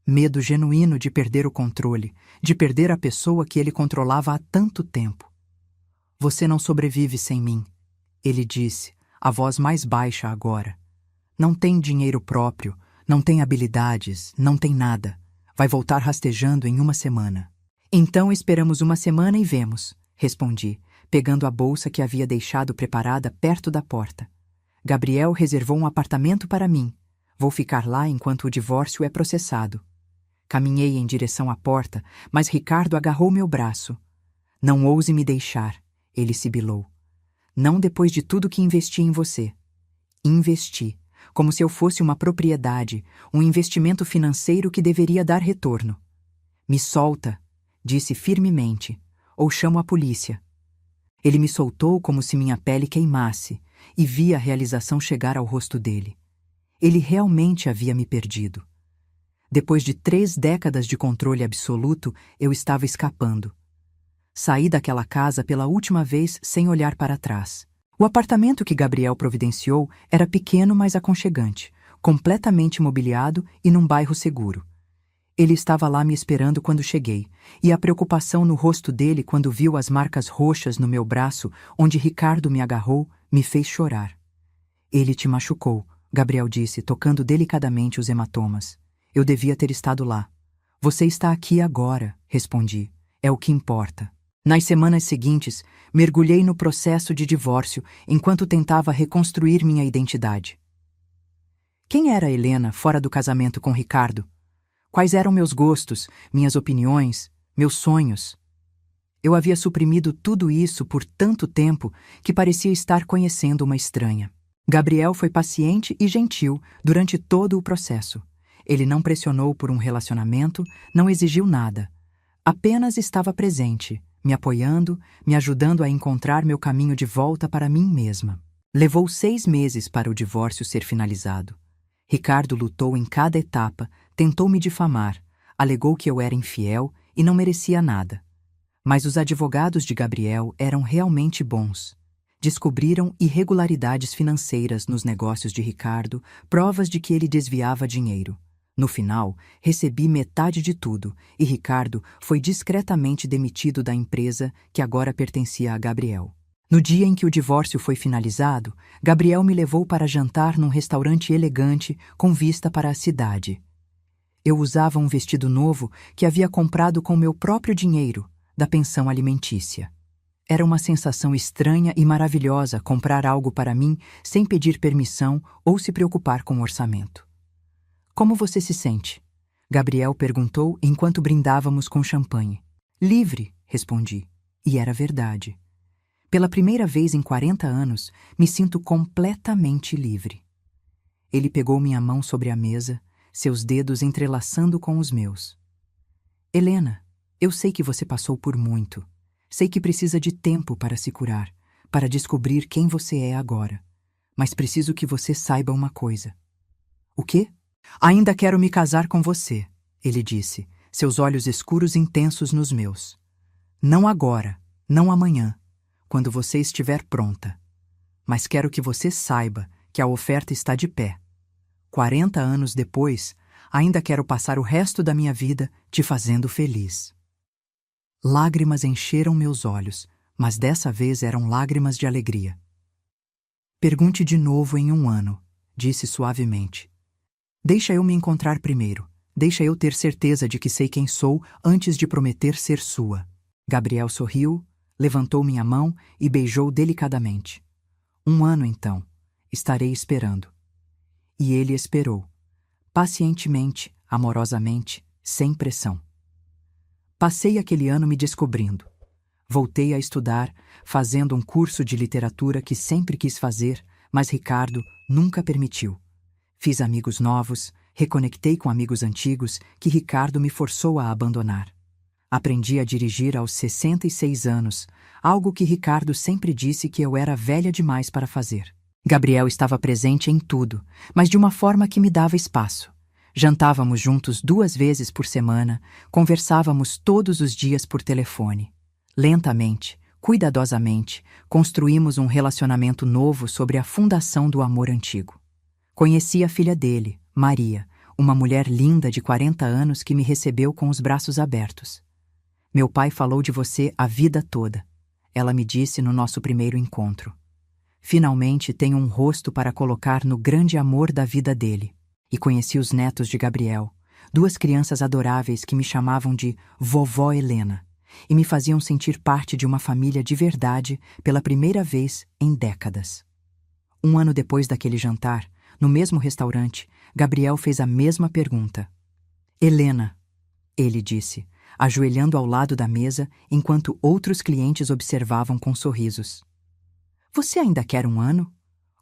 Medo genuíno de perder o controle, de perder a pessoa que ele controlava há tanto tempo. Você não sobrevive sem mim, ele disse, a voz mais baixa agora. Não tem dinheiro próprio, não tem habilidades, não tem nada. Vai voltar rastejando em 1 semana. Então esperamos 1 semana e vemos, respondi, pegando a bolsa que havia deixado preparada perto da porta. Gabriel reservou um apartamento para mim. Vou ficar lá enquanto o divórcio é processado. Caminhei em direção à porta, mas Ricardo agarrou meu braço. Não ouse me deixar, ele sibilou. Não depois de tudo que investi em você. Investi, como se eu fosse uma propriedade, um investimento financeiro que deveria dar retorno. Me solta, disse firmemente, ou chamo a polícia. Ele me soltou como se minha pele queimasse, e vi a realização chegar ao rosto dele. Ele realmente havia me perdido. Depois de 3 décadas de controle absoluto, eu estava escapando. Saí daquela casa pela última vez sem olhar para trás. O apartamento que Gabriel providenciou era pequeno, mas aconchegante, completamente mobiliado e num bairro seguro. Ele estava lá me esperando quando cheguei, e a preocupação no rosto dele quando viu as marcas roxas no meu braço onde Ricardo me agarrou me fez chorar. Ele te machucou, Gabriel disse, tocando delicadamente os hematomas. Eu devia ter estado lá. Você está aqui agora, respondi. É o que importa. Nas semanas seguintes, mergulhei no processo de divórcio enquanto tentava reconstruir minha identidade. Quem era Helena fora do casamento com Ricardo? Quais eram meus gostos, minhas opiniões, meus sonhos? Eu havia suprimido tudo isso por tanto tempo que parecia estar conhecendo uma estranha. Gabriel foi paciente e gentil durante todo o processo. Ele não pressionou por um relacionamento, não exigiu nada. Apenas estava presente, me apoiando, me ajudando a encontrar meu caminho de volta para mim mesma. Levou 6 meses para o divórcio ser finalizado. Ricardo lutou em cada etapa, tentou me difamar, alegou que eu era infiel e não merecia nada. Mas os advogados de Gabriel eram realmente bons. Descobriram irregularidades financeiras nos negócios de Ricardo, provas de que ele desviava dinheiro. No final, recebi metade de tudo e Ricardo foi discretamente demitido da empresa que agora pertencia a Gabriel. No dia em que o divórcio foi finalizado, Gabriel me levou para jantar num restaurante elegante com vista para a cidade. Eu usava um vestido novo que havia comprado com meu próprio dinheiro, da pensão alimentícia. Era uma sensação estranha e maravilhosa comprar algo para mim sem pedir permissão ou se preocupar com o orçamento. Como você se sente? Gabriel perguntou enquanto brindávamos com champanhe. Livre, respondi. E era verdade. Pela primeira vez em 40 anos, me sinto completamente livre. Ele pegou minha mão sobre a mesa, seus dedos entrelaçando com os meus. Helena, eu sei que você passou por muito. Sei que precisa de tempo para se curar, para descobrir quem você é agora. Mas preciso que você saiba uma coisa. O quê? Ainda quero me casar com você, ele disse, seus olhos escuros intensos nos meus. Não agora, não amanhã, quando você estiver pronta. Mas quero que você saiba que a oferta está de pé. 40 anos depois, ainda quero passar o resto da minha vida te fazendo feliz. Lágrimas encheram meus olhos, mas dessa vez eram lágrimas de alegria. Pergunte de novo em 1 ano, disse suavemente. Deixa eu me encontrar primeiro. Deixa eu ter certeza de que sei quem sou antes de prometer ser sua. Gabriel sorriu, levantou minha mão e beijou delicadamente. 1 ano, então. Estarei esperando. E ele esperou. Pacientemente, amorosamente, sem pressão. Passei aquele ano me descobrindo. Voltei a estudar, fazendo um curso de literatura que sempre quis fazer, mas Ricardo nunca permitiu. Fiz amigos novos, reconectei com amigos antigos que Ricardo me forçou a abandonar. Aprendi a dirigir aos 66 anos, algo que Ricardo sempre disse que eu era velha demais para fazer. Gabriel estava presente em tudo, mas de uma forma que me dava espaço. Jantávamos juntos 2 vezes por semana, conversávamos todos os dias por telefone. Lentamente, cuidadosamente, construímos um relacionamento novo sobre a fundação do amor antigo. Conheci a filha dele, Maria, uma mulher linda de 40 anos que me recebeu com os braços abertos. Meu pai falou de você a vida toda, ela me disse no nosso primeiro encontro. Finalmente tenho um rosto para colocar no grande amor da vida dele. E conheci os netos de Gabriel, 2 crianças adoráveis que me chamavam de Vovó Helena e me faziam sentir parte de uma família de verdade pela primeira vez em décadas. 1 ano depois daquele jantar, no mesmo restaurante, Gabriel fez a mesma pergunta. Helena, ele disse, ajoelhando ao lado da mesa enquanto outros clientes observavam com sorrisos. Você ainda quer 1 ano?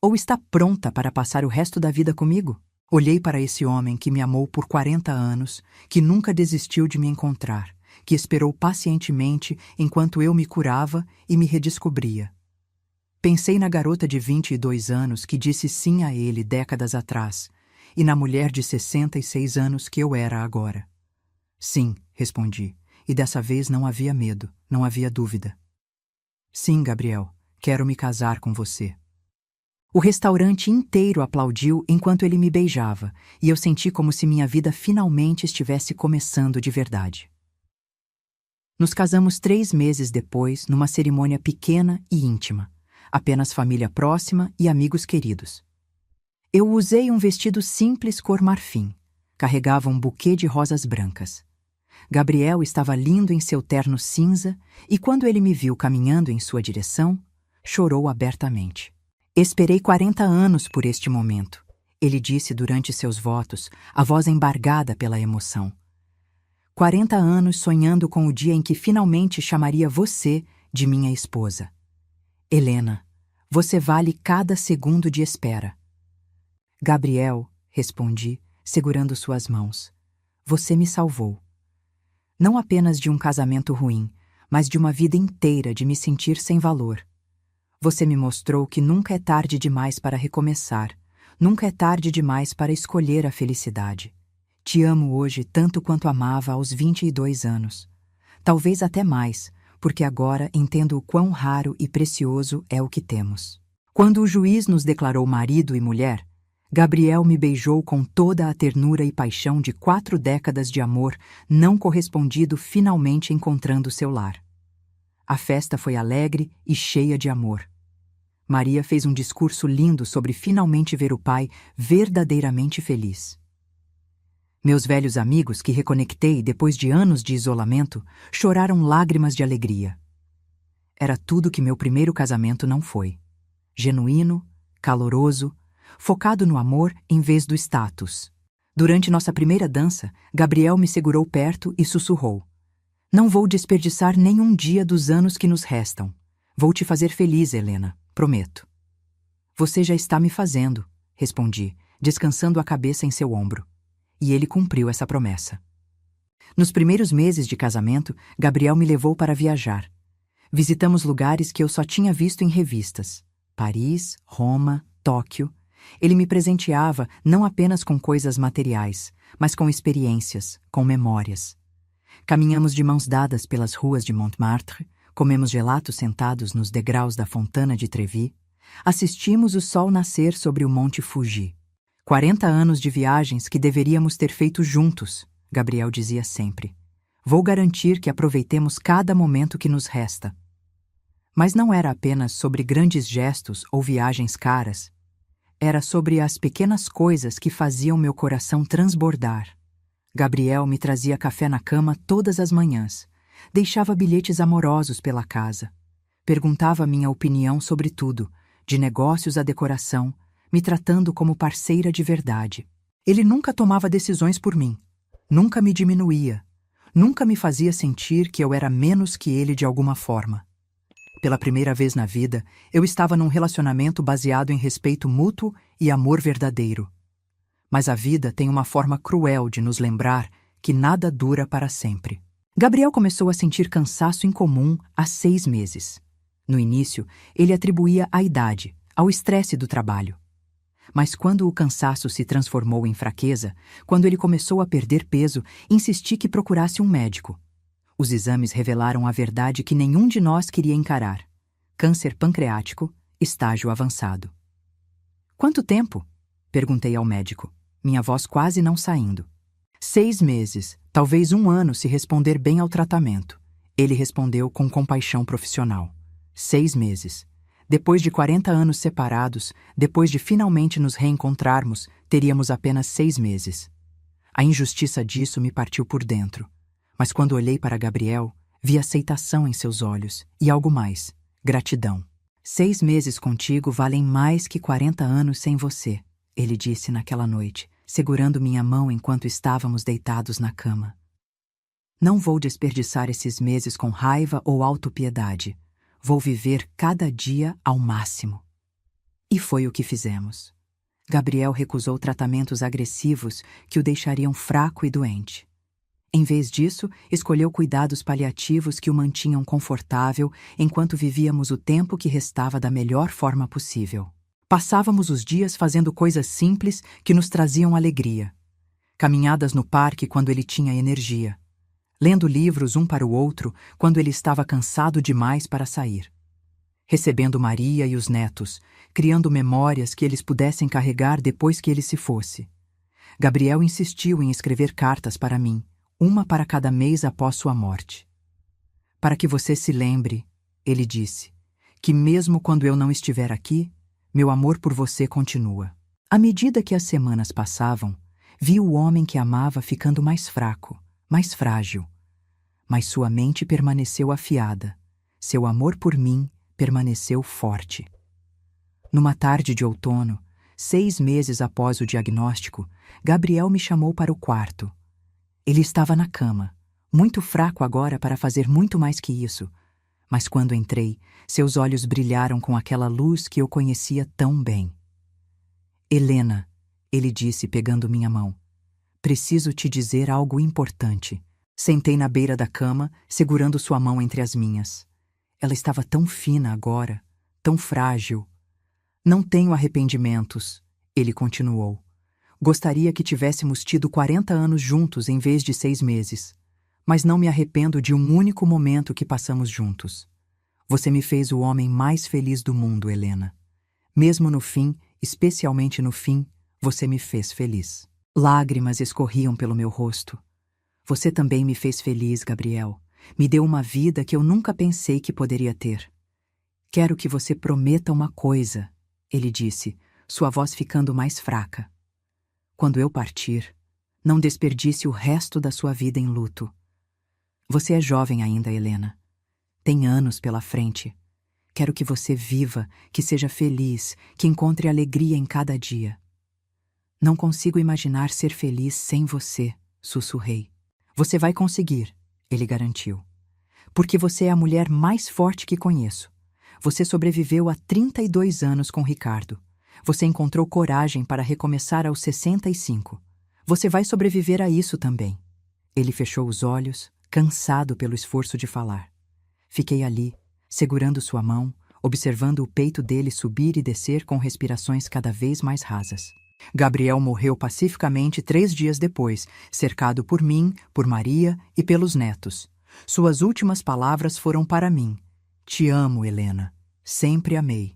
Ou está pronta para passar o resto da vida comigo? Olhei para esse homem que me amou por 40 anos, que nunca desistiu de me encontrar, que esperou pacientemente enquanto eu me curava e me redescobria. Pensei na garota de 22 anos que disse sim a ele décadas atrás, e na mulher de 66 anos que eu era agora. Sim, respondi, e dessa vez não havia medo, não havia dúvida. Sim, Gabriel, quero me casar com você. O restaurante inteiro aplaudiu enquanto ele me beijava, e eu senti como se minha vida finalmente estivesse começando de verdade. Nos casamos 3 meses depois, numa cerimônia pequena e íntima. Apenas família próxima e amigos queridos. Eu usei um vestido simples cor marfim. Carregava um buquê de rosas brancas. Gabriel estava lindo em seu terno cinza e quando ele me viu caminhando em sua direção, chorou abertamente. Esperei 40 anos por este momento, ele disse durante seus votos, a voz embargada pela emoção. 40 anos sonhando com o dia em que finalmente chamaria você de minha esposa. Helena, você vale cada segundo de espera. Gabriel, respondi, segurando suas mãos. Você me salvou. Não apenas de um casamento ruim, mas de uma vida inteira de me sentir sem valor. Você me mostrou que nunca é tarde demais para recomeçar, nunca é tarde demais para escolher a felicidade. Te amo hoje tanto quanto amava aos 22 anos. Talvez até mais, porque agora entendo o quão raro e precioso é o que temos. Quando o juiz nos declarou marido e mulher, Gabriel me beijou com toda a ternura e paixão de 4 décadas de amor não correspondido finalmente encontrando seu lar. A festa foi alegre e cheia de amor. Maria fez um discurso lindo sobre finalmente ver o pai verdadeiramente feliz. Meus velhos amigos que reconectei depois de anos de isolamento choraram lágrimas de alegria. Era tudo que meu primeiro casamento não foi. Genuíno, caloroso, focado no amor em vez do status. Durante nossa primeira dança, Gabriel me segurou perto e sussurrou. Não vou desperdiçar nenhum dia dos anos que nos restam. Vou te fazer feliz, Helena, prometo. Você já está me fazendo, respondi, descansando a cabeça em seu ombro. E ele cumpriu essa promessa. Nos primeiros meses de casamento, Gabriel me levou para viajar. Visitamos lugares que eu só tinha visto em revistas. Paris, Roma, Tóquio. Ele me presenteava não apenas com coisas materiais, mas com experiências, com memórias. Caminhamos de mãos dadas pelas ruas de Montmartre, comemos gelato sentados nos degraus da Fontana de Trevi, assistimos o sol nascer sobre o Monte Fuji. 40 anos de viagens que deveríamos ter feito juntos, Gabriel dizia sempre. Vou garantir que aproveitemos cada momento que nos resta. Mas não era apenas sobre grandes gestos ou viagens caras. Era sobre as pequenas coisas que faziam meu coração transbordar. Gabriel me trazia café na cama todas as manhãs, deixava bilhetes amorosos pela casa, perguntava minha opinião sobre tudo, de negócios à decoração, me tratando como parceira de verdade. Ele nunca tomava decisões por mim, nunca me diminuía, nunca me fazia sentir que eu era menos que ele de alguma forma. Pela primeira vez na vida, eu estava num relacionamento baseado em respeito mútuo e amor verdadeiro. Mas a vida tem uma forma cruel de nos lembrar que nada dura para sempre. Gabriel começou a sentir cansaço incomum há 6 meses. No início, ele atribuía à idade, ao estresse do trabalho. Mas quando o cansaço se transformou em fraqueza, quando ele começou a perder peso, insisti que procurasse um médico. Os exames revelaram a verdade que nenhum de nós queria encarar. Câncer pancreático, estágio avançado. Quanto tempo? Perguntei ao médico, minha voz quase não saindo. 6 meses, talvez 1 ano se responder bem ao tratamento. Ele respondeu com compaixão profissional. 6 meses. Depois de 40 anos separados, depois de finalmente nos reencontrarmos, teríamos apenas 6 meses. A injustiça disso me partiu por dentro. Mas quando olhei para Gabriel, vi aceitação em seus olhos e algo mais, gratidão. 6 meses contigo valem mais que 40 anos sem você, ele disse naquela noite, segurando minha mão enquanto estávamos deitados na cama. Não vou desperdiçar esses meses com raiva ou autopiedade. Vou viver cada dia ao máximo. E foi o que fizemos. Gabriel recusou tratamentos agressivos que o deixariam fraco e doente. Em vez disso, escolheu cuidados paliativos que o mantinham confortável enquanto vivíamos o tempo que restava da melhor forma possível. Passávamos os dias fazendo coisas simples que nos traziam alegria. Caminhadas no parque quando ele tinha energia. Lendo livros um para o outro quando ele estava cansado demais para sair. recebendo Maria e os netos, criando memórias que eles pudessem carregar depois que ele se fosse. Gabriel insistiu em escrever cartas para mim, uma para cada mês após sua morte. Para que você se lembre, ele disse, que mesmo quando eu não estiver aqui, meu amor por você continua. À medida que as semanas passavam, vi o homem que amava ficando mais fraco, mais frágil. Mas sua mente permaneceu afiada. Seu amor por mim permaneceu forte. Numa tarde de outono, 6 meses após o diagnóstico, Gabriel me chamou para o quarto. Ele estava na cama, muito fraco agora para fazer muito mais que isso. Mas quando entrei, seus olhos brilharam com aquela luz que eu conhecia tão bem. Helena, ele disse pegando minha mão, preciso te dizer algo importante. Sentei na beira da cama, segurando sua mão entre as minhas. Ela estava tão fina agora, tão frágil. Não tenho arrependimentos, ele continuou. Gostaria que tivéssemos tido 40 anos juntos em vez de 6 meses. Mas não me arrependo de um único momento que passamos juntos. Você me fez o homem mais feliz do mundo, Helena. Mesmo no fim, especialmente no fim, você me fez feliz. Lágrimas escorriam pelo meu rosto. Você também me fez feliz, Gabriel. Me deu uma vida que eu nunca pensei que poderia ter. Quero que você prometa uma coisa, ele disse, sua voz ficando mais fraca. Quando eu partir, não desperdice o resto da sua vida em luto. Você é jovem ainda, Helena. Tem anos pela frente. Quero que você viva, que seja feliz, que encontre alegria em cada dia. Não consigo imaginar ser feliz sem você, sussurrei. Você vai conseguir, ele garantiu. Porque você é a mulher mais forte que conheço. Você sobreviveu a 32 anos com Ricardo. Você encontrou coragem para recomeçar aos 65. Você vai sobreviver a isso também. Ele fechou os olhos, cansado pelo esforço de falar. Fiquei ali, segurando sua mão, observando o peito dele subir e descer com respirações cada vez mais rasas. Gabriel morreu pacificamente 3 dias depois, cercado por mim, por Maria e pelos netos. Suas últimas palavras foram para mim. Te amo, Helena. Sempre amei.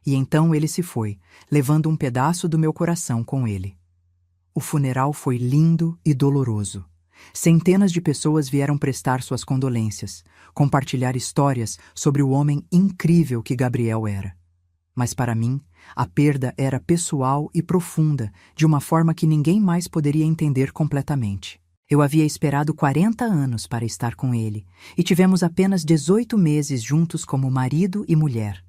E então ele se foi, levando um pedaço do meu coração com ele. O funeral foi lindo e doloroso. Centenas de pessoas vieram prestar suas condolências, compartilhar histórias sobre o homem incrível que Gabriel era. Mas para mim, a perda era pessoal e profunda, de uma forma que ninguém mais poderia entender completamente. Eu havia esperado 40 anos para estar com ele, e tivemos apenas 18 meses juntos como marido e mulher.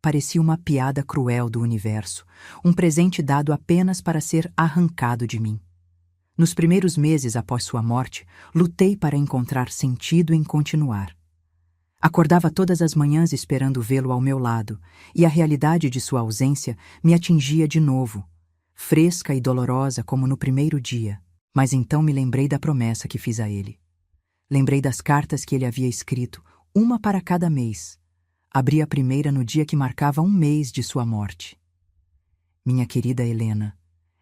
Parecia uma piada cruel do universo, um presente dado apenas para ser arrancado de mim. Nos primeiros meses após sua morte, lutei para encontrar sentido em continuar. Acordava todas as manhãs esperando vê-lo ao meu lado, e a realidade de sua ausência me atingia de novo, fresca e dolorosa como no primeiro dia. Mas então me lembrei da promessa que fiz a ele. Lembrei das cartas que ele havia escrito, uma para cada mês. Abri a primeira no dia que marcava 1 mês de sua morte. Minha querida Helena,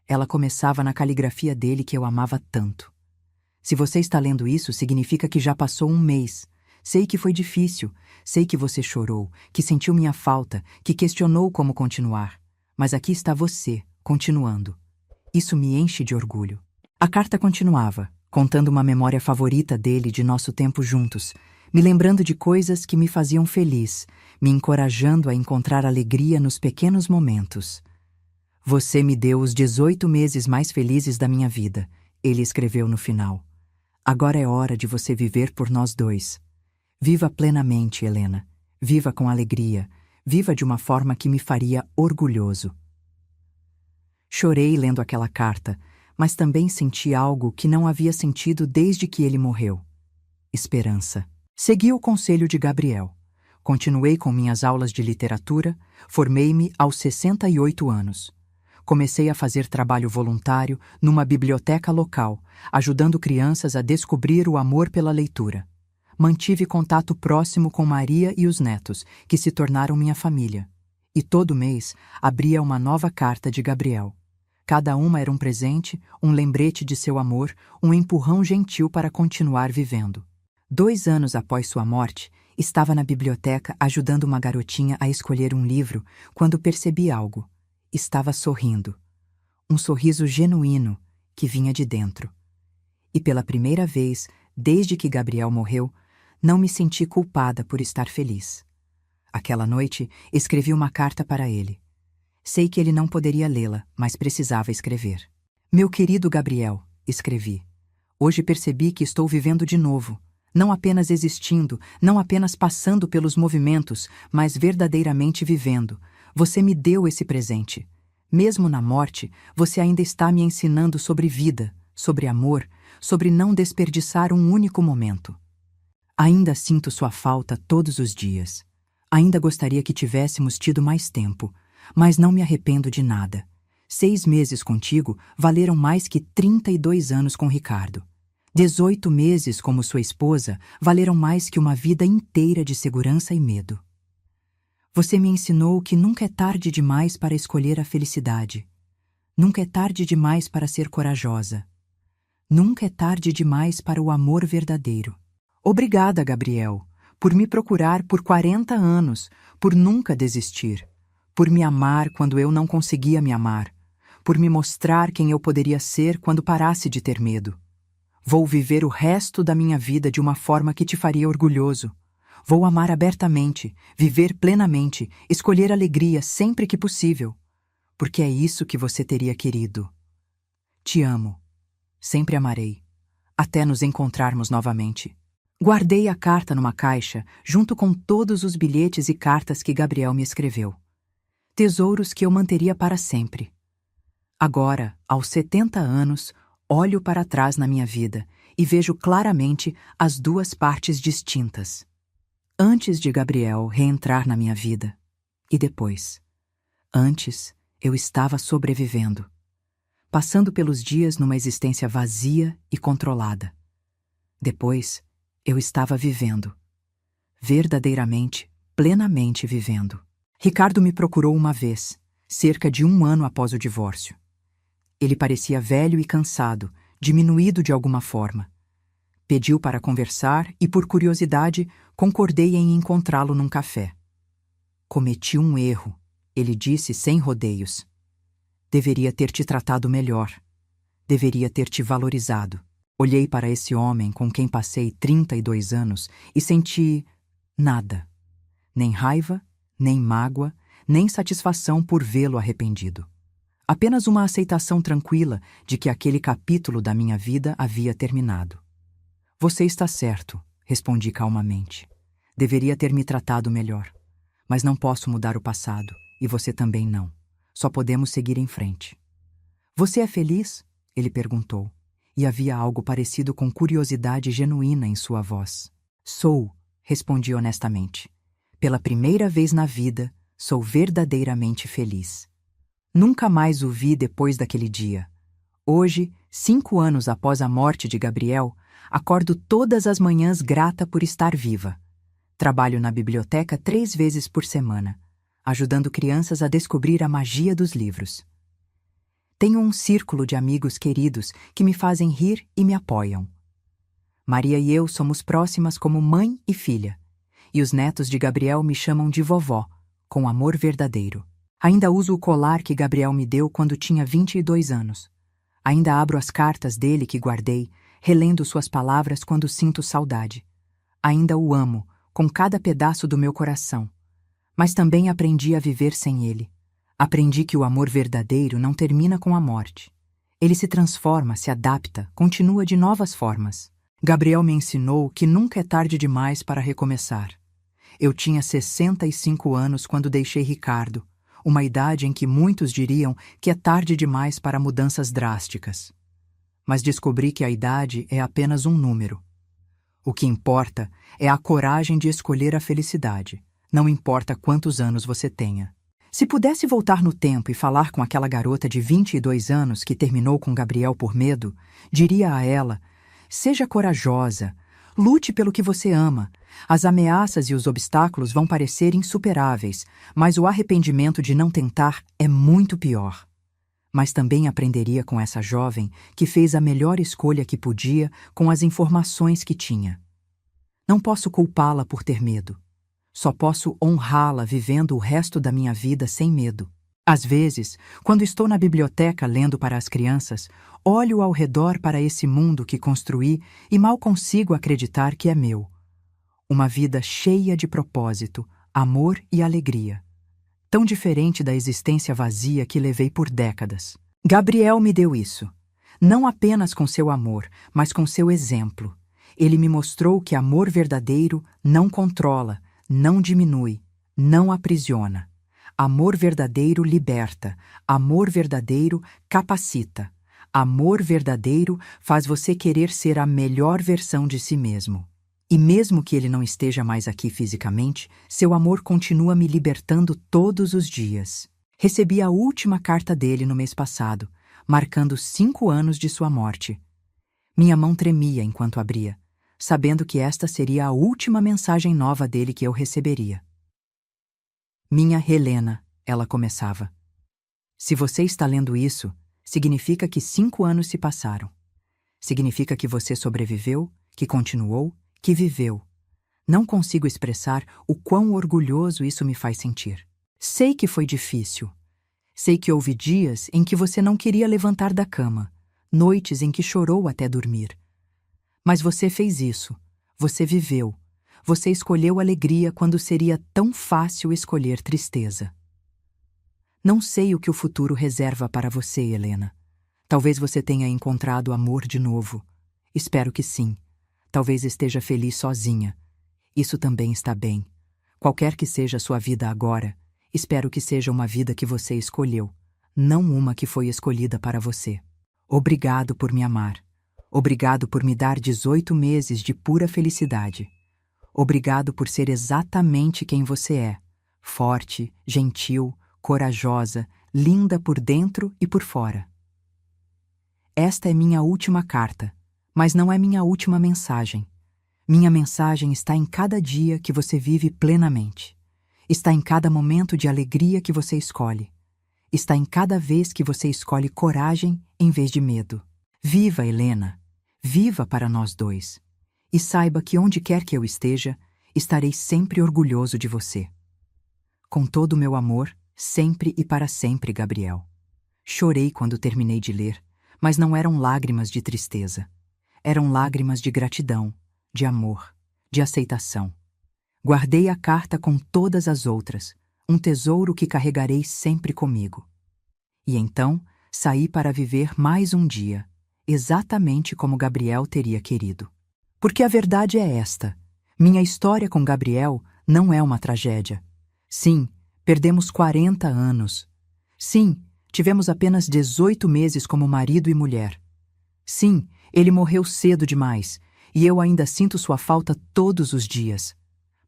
ela começava na caligrafia dele que eu amava tanto. Se você está lendo isso, significa que já passou 1 mês. Sei que foi difícil, sei que você chorou, que sentiu minha falta, que questionou como continuar. Mas aqui está você, continuando. Isso me enche de orgulho. A carta continuava, contando uma memória favorita dele de nosso tempo juntos, me lembrando de coisas que me faziam feliz, me encorajando a encontrar alegria nos pequenos momentos. Você me deu os 18 meses mais felizes da minha vida, ele escreveu no final. Agora é hora de você viver por nós dois. Viva plenamente, Helena. Viva com alegria. Viva de uma forma que me faria orgulhoso. Chorei lendo aquela carta, mas também senti algo que não havia sentido desde que ele morreu. Esperança. Segui o conselho de Gabriel. Continuei com minhas aulas de literatura, formei-me aos 68 anos. Comecei a fazer trabalho voluntário numa biblioteca local, ajudando crianças a descobrir o amor pela leitura. Mantive contato próximo com Maria e os netos, que se tornaram minha família. E todo mês abria uma nova carta de Gabriel. Cada uma era um presente, um lembrete de seu amor, um empurrão gentil para continuar vivendo. 2 anos após sua morte, Estava na biblioteca ajudando uma garotinha a escolher um livro quando percebi algo. Estava sorrindo. Um sorriso genuíno que vinha de dentro. E pela primeira vez, desde que Gabriel morreu, não me senti culpada por estar feliz. Aquela noite, escrevi uma carta para ele. Sei que ele não poderia lê-la, mas precisava escrever. Meu querido Gabriel, escrevi. Hoje percebi que estou vivendo de novo. Não apenas existindo, não apenas passando pelos movimentos, mas verdadeiramente vivendo. Você me deu esse presente. Mesmo na morte, você ainda está me ensinando sobre vida, sobre amor, sobre não desperdiçar um único momento. Ainda sinto sua falta todos os dias. Ainda gostaria que tivéssemos tido mais tempo, mas não me arrependo de nada. 6 meses contigo valeram mais que 32 anos com Ricardo. 18 meses como sua esposa valeram mais que uma vida inteira de segurança e medo. Você me ensinou que nunca é tarde demais para escolher a felicidade. Nunca é tarde demais para ser corajosa. Nunca é tarde demais para o amor verdadeiro. Obrigada, Gabriel, por me procurar por 40 anos, por nunca desistir, por me amar quando eu não conseguia me amar, por me mostrar quem eu poderia ser quando parasse de ter medo. Vou viver o resto da minha vida de uma forma que te faria orgulhoso. Vou amar abertamente, viver plenamente, escolher alegria sempre que possível, porque é isso que você teria querido. Te amo. Sempre amarei, até nos encontrarmos novamente. Guardei a carta numa caixa, junto com todos os bilhetes e cartas que Gabriel me escreveu. Tesouros que eu manteria para sempre. Agora, aos 70 anos, olho para trás na minha vida e vejo claramente as duas partes distintas. Antes de Gabriel reentrar na minha vida. E depois. Antes, eu estava sobrevivendo. Passando pelos dias numa existência vazia e controlada. Depois, eu estava vivendo. Verdadeiramente, plenamente vivendo. Ricardo me procurou uma vez, cerca de 1 ano após o divórcio. Ele parecia velho e cansado, diminuído de alguma forma. Pediu para conversar e, por curiosidade, concordei em encontrá-lo num café. Cometi um erro, ele disse sem rodeios. Deveria ter te tratado melhor. Deveria ter te valorizado. Olhei para esse homem com quem passei 32 anos e senti nada. Nem raiva, nem mágoa, nem satisfação por vê-lo arrependido. Apenas uma aceitação tranquila de que aquele capítulo da minha vida havia terminado. Você está certo, respondi calmamente. Deveria ter me tratado melhor. Mas não posso mudar o passado, e você também não. Só podemos seguir em frente. Você é feliz? Ele perguntou, e havia algo parecido com curiosidade genuína em sua voz. Sou, respondi honestamente. Pela primeira vez na vida, sou verdadeiramente feliz. Nunca mais o vi depois daquele dia. Hoje, 5 anos após a morte de Gabriel, acordo todas as manhãs grata por estar viva. Trabalho na biblioteca 3 vezes por semana, ajudando crianças a descobrir a magia dos livros. Tenho um círculo de amigos queridos que me fazem rir e me apoiam. Maria e eu somos próximas como mãe e filha, e os netos de Gabriel me chamam de vovó, com amor verdadeiro. Ainda uso o colar que Gabriel me deu quando tinha 22 anos. Ainda abro as cartas dele que guardei, relendo suas palavras quando sinto saudade. Ainda o amo, com cada pedaço do meu coração. Mas também aprendi a viver sem ele. Aprendi que o amor verdadeiro não termina com a morte. Ele se transforma, se adapta, continua de novas formas. Gabriel me ensinou que nunca é tarde demais para recomeçar. Eu tinha 65 anos quando deixei Ricardo, uma idade em que muitos diriam que é tarde demais para mudanças drásticas. Mas descobri que a idade é apenas um número. O que importa é a coragem de escolher a felicidade, não importa quantos anos você tenha. Se pudesse voltar no tempo e falar com aquela garota de 22 anos que terminou com Gabriel por medo, diria a ela: seja corajosa, lute pelo que você ama. As ameaças e os obstáculos vão parecer insuperáveis, mas o arrependimento de não tentar é muito pior. Mas também aprenderia com essa jovem que fez a melhor escolha que podia com as informações que tinha. Não posso culpá-la por ter medo. Só posso honrá-la vivendo o resto da minha vida sem medo. Às vezes, quando estou na biblioteca lendo para as crianças, olho ao redor para esse mundo que construí e mal consigo acreditar que é meu. Uma vida cheia de propósito, amor e alegria. Tão diferente da existência vazia que levei por décadas. Gabriel me deu isso. Não apenas com seu amor, mas com seu exemplo. Ele me mostrou que amor verdadeiro não controla, não diminui, não aprisiona. Amor verdadeiro liberta. Amor verdadeiro capacita. Amor verdadeiro faz você querer ser a melhor versão de si mesmo. E mesmo que ele não esteja mais aqui fisicamente, seu amor continua me libertando todos os dias. Recebi a última carta dele no mês passado, marcando 5 anos de sua morte. Minha mão tremia enquanto abria, sabendo que esta seria a última mensagem nova dele que eu receberia. Minha Helena, ela começava. Se você está lendo isso, significa que 5 anos se passaram. Significa que você sobreviveu, que continuou, que viveu. Não consigo expressar o quão orgulhoso isso me faz sentir. Sei que foi difícil. Sei que houve dias em que você não queria levantar da cama, noites em que chorou até dormir. Mas você fez isso. Você viveu. Você escolheu alegria quando seria tão fácil escolher tristeza. Não sei o que o futuro reserva para você, Helena. Talvez você tenha encontrado amor de novo. Espero que sim. Talvez esteja feliz sozinha. Isso também está bem. Qualquer que seja a sua vida agora, espero que seja uma vida que você escolheu, não uma que foi escolhida para você. Obrigado por me amar. Obrigado por me dar 18 meses de pura felicidade. Obrigado por ser exatamente quem você é. Forte, gentil, corajosa, linda por dentro e por fora. Esta é minha última carta, mas não é minha última mensagem. Minha mensagem está em cada dia que você vive plenamente. Está em cada momento de alegria que você escolhe. Está em cada vez que você escolhe coragem em vez de medo. Viva, Helena! Viva para nós dois! E saiba que onde quer que eu esteja, estarei sempre orgulhoso de você. Com todo o meu amor, sempre e para sempre, Gabriel. Chorei quando terminei de ler, mas não eram lágrimas de tristeza. Eram lágrimas de gratidão, de amor, de aceitação. Guardei a carta com todas as outras, um tesouro que carregarei sempre comigo. E então, saí para viver mais um dia, exatamente como Gabriel teria querido. Porque a verdade é esta: minha história com Gabriel não é uma tragédia. Sim, perdemos 40 anos. Sim, tivemos apenas 18 meses como marido e mulher. Sim, ele morreu cedo demais, e eu ainda sinto sua falta todos os dias.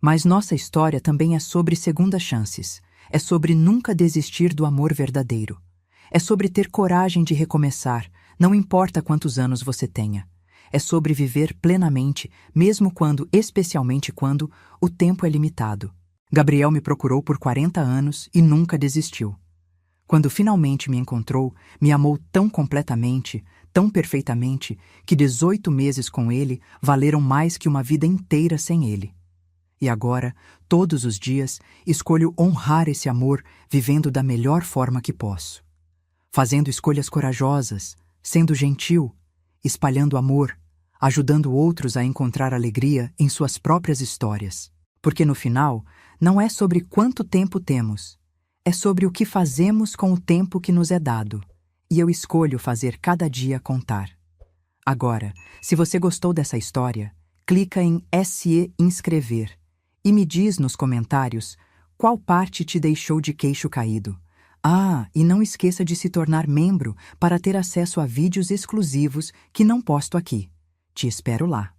Mas nossa história também é sobre segundas chances. É sobre nunca desistir do amor verdadeiro. É sobre ter coragem de recomeçar, não importa quantos anos você tenha. É sobre viver plenamente, mesmo quando, especialmente quando, o tempo é limitado. Gabriel me procurou por 40 anos e nunca desistiu. Quando finalmente me encontrou, me amou tão completamente, tão perfeitamente, que 18 meses com ele valeram mais que uma vida inteira sem ele. E agora, todos os dias, escolho honrar esse amor vivendo da melhor forma que posso. Fazendo escolhas corajosas, sendo gentil, espalhando amor, ajudando outros a encontrar alegria em suas próprias histórias. Porque no final, não é sobre quanto tempo temos, é sobre o que fazemos com o tempo que nos é dado. E eu escolho fazer cada dia contar. Agora, se você gostou dessa história, clica em SE inscrever e me diz nos comentários qual parte te deixou de queixo caído. Ah, e não esqueça de se tornar membro para ter acesso a vídeos exclusivos que não posto aqui. Te espero lá.